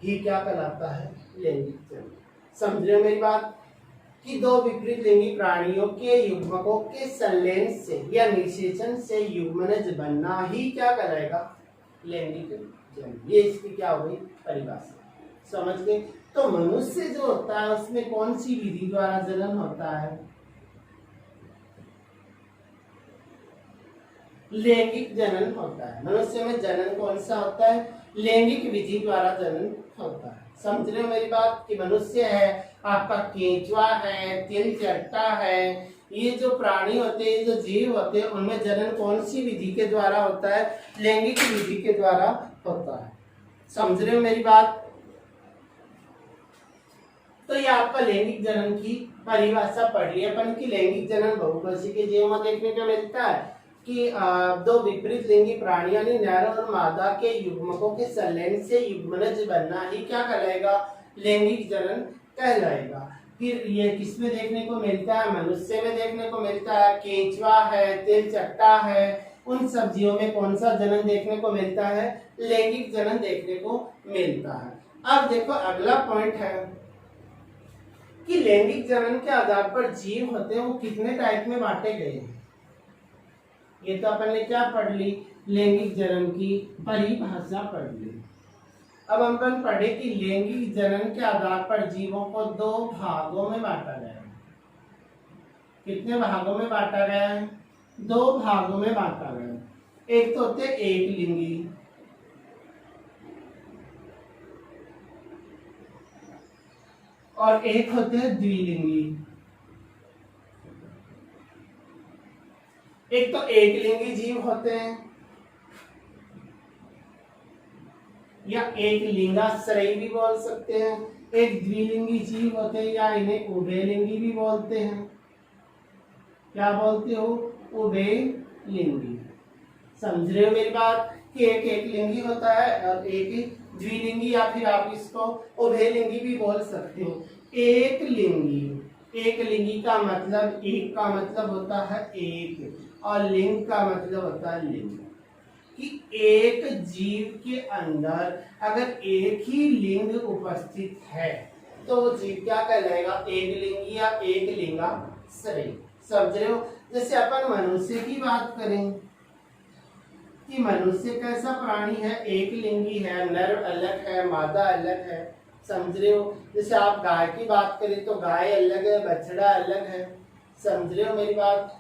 ही क्या कहलाता है, लैंगिक जनन। समझ रहे हो मेरी बात कि दो विपरीत लिंगी प्राणियों के युग्मकों के संलयन से या निषेचन से युग्मनज बनना ही क्या कहलाएगा, लैंगिक जनन। ये इसकी क्या हो गई परिभाषा, समझ गए। तो मनुष्य जो होता है उसमें कौन सी विधि द्वारा जनन होता है, लैंगिक जनन होता है। मनुष्य में जनन कौन सा होता है, लैंगिक विधि द्वारा जनन होता है। समझ रहे हो मेरी बात कि मनुष्य है, आपका केंचुआ है, तिलचट्टा है, ये जो प्राणी होते हैं, जो जीव होते हैं, उनमें जनन कौन सी विधि के द्वारा होता है, लैंगिक विधि के द्वारा होता है। समझ रहे हो मेरी बात। तो ये आपका लैंगिक जनन की परिभाषा पढ़ ली अपन की लैंगिक जनन बहुकोशिकीय जीवों में देखने को मिलता है कि दो विपरीत लिंगी प्राणियों ने नर और मादा के युग्मकों के संलयन से युग्मनज बनना ही क्या कहलाएगा, लैंगिक जनन कहलाएगा। फिर ये किसमें देखने को मिलता है, मनुष्य में देखने को मिलता है, केंचुआ है, तिलचट्टा है, उन सब जीवों में कौन सा जनन देखने को मिलता है, लैंगिक जनन देखने को मिलता है। अब देखो अगला पॉइंट है कि लैंगिक जनन के आधार पर जीव होते हैं वो कितने टाइप में बांटे गए हैं। ये तो अपन ने क्या पढ़ ली, लैंगिक जनन की परिभाषा पढ़ ली। अब अपन पढ़े कि लैंगिक जनन के आधार पर जीवों को दो भागों में बांटा गया है। कितने भागों में बांटा गया है, दो भागों में बांटा गया है। एक तो होते एक लिंगी और एक होते हैं द्विलिंगी। एक तो एक लिंगी जीव होते हैं या एक लिंगाश्रयी भी बोल सकते हैं, एक द्विलिंगी जीव होते हैं या इन्हें उभयलिंगी भी बोलते हैं। क्या बोलते हो, उभयलिंगी। समझ रहे हो मेरी बात कि एक लिंगी होता है और एक द्विलिंगी, या फिर आप इसको उभयलिंगी भी बोल सकते हो। एक लिंगी का मतलब, एक का मतलब होता है एक और लिंग का मतलब होता है लिंग। कि एक जीव के अंदर अगर एक ही लिंग उपस्थित है तो वो जीव क्या कहलाएगा, एक लिंगी या एक लिंगाश्रयी। समझ रहे हो। जैसे अपन मनुष्य की बात करें कि मनुष्य कैसा प्राणी है, एक लिंगी है, नर अलग है, मादा अलग है। समझ रहे हो। जैसे आप गाय की बात करें तो गाय अलग है, बछड़ा अलग है। समझ रहे हो मेरी बात।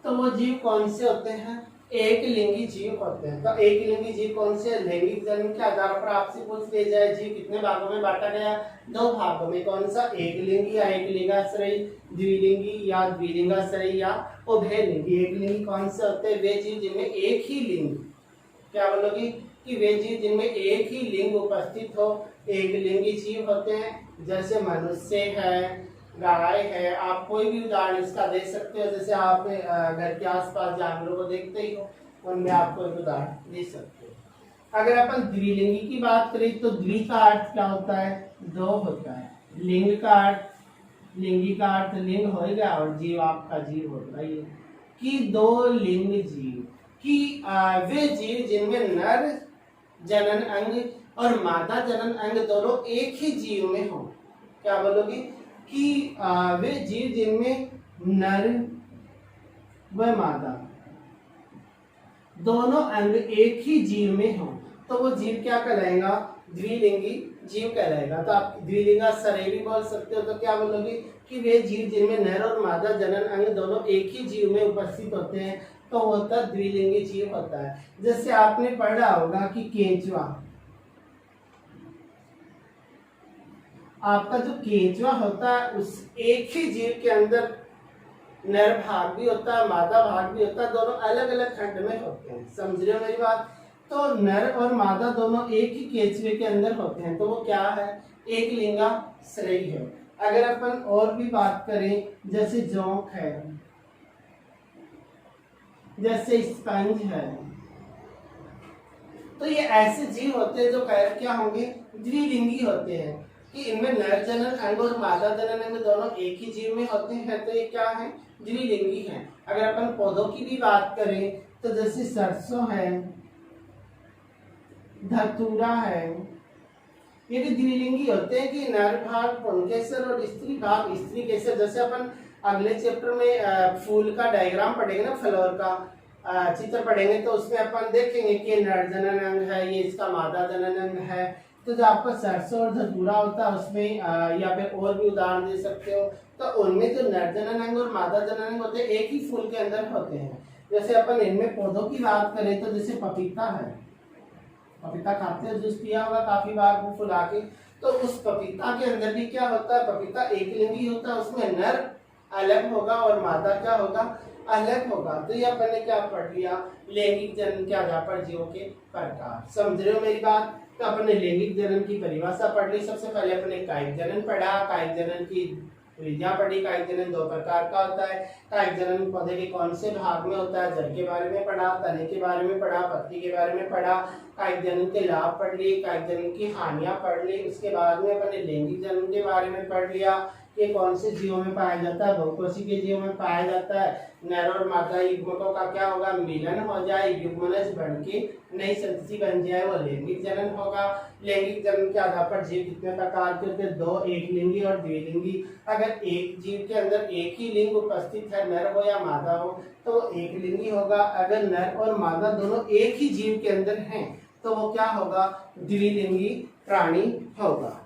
तो वो जीव कौन से होते हैं, एक लिंगी जीव होते हैं। तो एक लिंगी जीव कौन से, लैंगिक जनन के आधार पर आपसे पूछ लिया जाए जीव कितने भागों में बांटा गया, दो भागों में। कौन सा, एक लिंगी या एक लिंगाश्रयी, द्विलिंगी या द्विलिंगाश्रयी या उभयलिंगी। एक लिंगी कौन से होते हैं, वे जीव जिनमें एक ही लिंग, क्या बोलोगी कि वे जीव जिनमें एक ही लिंग उपस्थित हो, एक लिंगी जीव होते हैं। जैसे मनुष्य है, गाय है, आप कोई भी उदाहरण इसका दे सकते हो, जैसे आप घर के आसपास जानवरों को देखते ही हो, उनमें आप कोई उदाहरण दे सकते हो। अगर अपन द्विलिंगी की बात करें तो द्वि का अर्थ क्या होता है? दो होता है। लिंग का अर्थ, लिंगी का अर्थ लिंग होगा, और जीव आपका जीव होगा ये कि दो लिंग जीव कि वे जीव जिनमें नर जनन अंग और मादा जनन अंग दोनों एक ही जीव में हो। क्या बोलोगे? कि वे जीव जिनमें नर व मादा दोनों अंग एक ही जीव में हो, तो वो जीव क्या कहलाएगा? द्विलिंगी जीव कहलाएगा। तो आप द्विलिंगा सरे भी बोल सकते हो। तो क्या बोलोगे? कि वे जीव जिनमें नर और मादा जनन अंग दोनों एक ही जीव में उपस्थित होते हैं, तो वो होता द्विलिंगी जीव होता है। जैसे आपने पढ़ा होगा कि केंचुआ, आपका जो केंचुआ होता है उस एक ही जीव के अंदर नर भाग भी होता है, मादा भाग भी होता है, दोनों अलग अलग खंड में होते हैं। समझ रहे हो मेरी बात? तो नर और मादा दोनों एक ही केंचुए के अंदर होते हैं, तो वो क्या है? एक लिंगा श्रेय है। अगर अपन और भी बात करें, जैसे जोंक है, जैसे स्पंज है, तो ये ऐसे जीव होते हैं जो क्या होंगे? द्विलिंगी होते हैं कि इनमें नर जनन अंग और मादा जनन अंग दोनों एक ही जीव में होते हैं, तो ये क्या है? द्विलिंगी है। अगर अपन पौधों की भी बात करें तो जैसे सरसों है, धतूरा है, ये भी द्विलिंगी होते हैं कि नर भाग पुंकेसर और स्त्री भाग स्त्री केसर। जैसे अपन अगले चैप्टर में फूल का डायग्राम पढ़ेंगे ना, फ्लावर का चित्र पढ़ेंगे, तो उसमें अपन देखेंगे कि नर जनन अंग है, ये इसका मादा जनन अंग है। तो जो आपका सरसों और धतूरा होता है उसमें या फिर और भी उदाहरण दे सकते हो, तो उनमें जो नर जनन अंग और मादा जनन अंग होते हैं एक ही फूल के अंदर होते हैं। जैसे अपन इनमें पौधों की बात करें तो जैसे पपीता है, पपीता खाते हो, जूस पिया होगा काफी बार मुंह फुला के, तो उस पपीता के अंदर भी क्या होता है? पपीता एक लिंगी होता है, उसमें नर अलग होगा और मादा क्या होगा? अलग होगा। तो ये अपन ने क्या पढ़ लिया? लैंगिक जनन के आधार पर जीवों के प्रकार। समझ रहे हो मेरी बात? तो अपन ने लैंगिक जनन की परिभाषा पढ़ ली। सबसे पहले अपन ने कायिक जनन पढ़ा, कायिक जनन की विधियां पढ़ी। कायिक जनन दो प्रकार का होता है। कायिक जनन पौधे के कौन से भाग में होता है? जड़ के बारे में पढ़ा, तने के बारे में पढ़ा, पत्ती के बारे में पढ़ा। कायिक जनन के लाभ पढ़ लिए, कायिक जनन की हानियां पढ़ ली। उसके बाद में अपन ने लैंगिक जनन के बारे में पढ़ लिया कि कौन से जीवों में पाया जाता है? बहुकोषी के जीवों में पाया जाता है। नर और मादा युग्मकों का क्या होगा? मिलन हो जाए, युग्मनज बन के नई संतति बन जाए, वो लैंगिक जनन होगा। लैंगिक जनन के आधार पर जीव कितने प्रकार के होते हैं? दो, एक लिंगी और द्विलिंगी। अगर एक जीव के अंदर एक ही लिंग उपस्थित है, नर हो या मादा हो, तो एक लिंगी होगा। अगर नर और मादा दोनों एक ही जीव के अंदर हैं, तो वो क्या होगा? द्विलिंगी प्राणी होगा।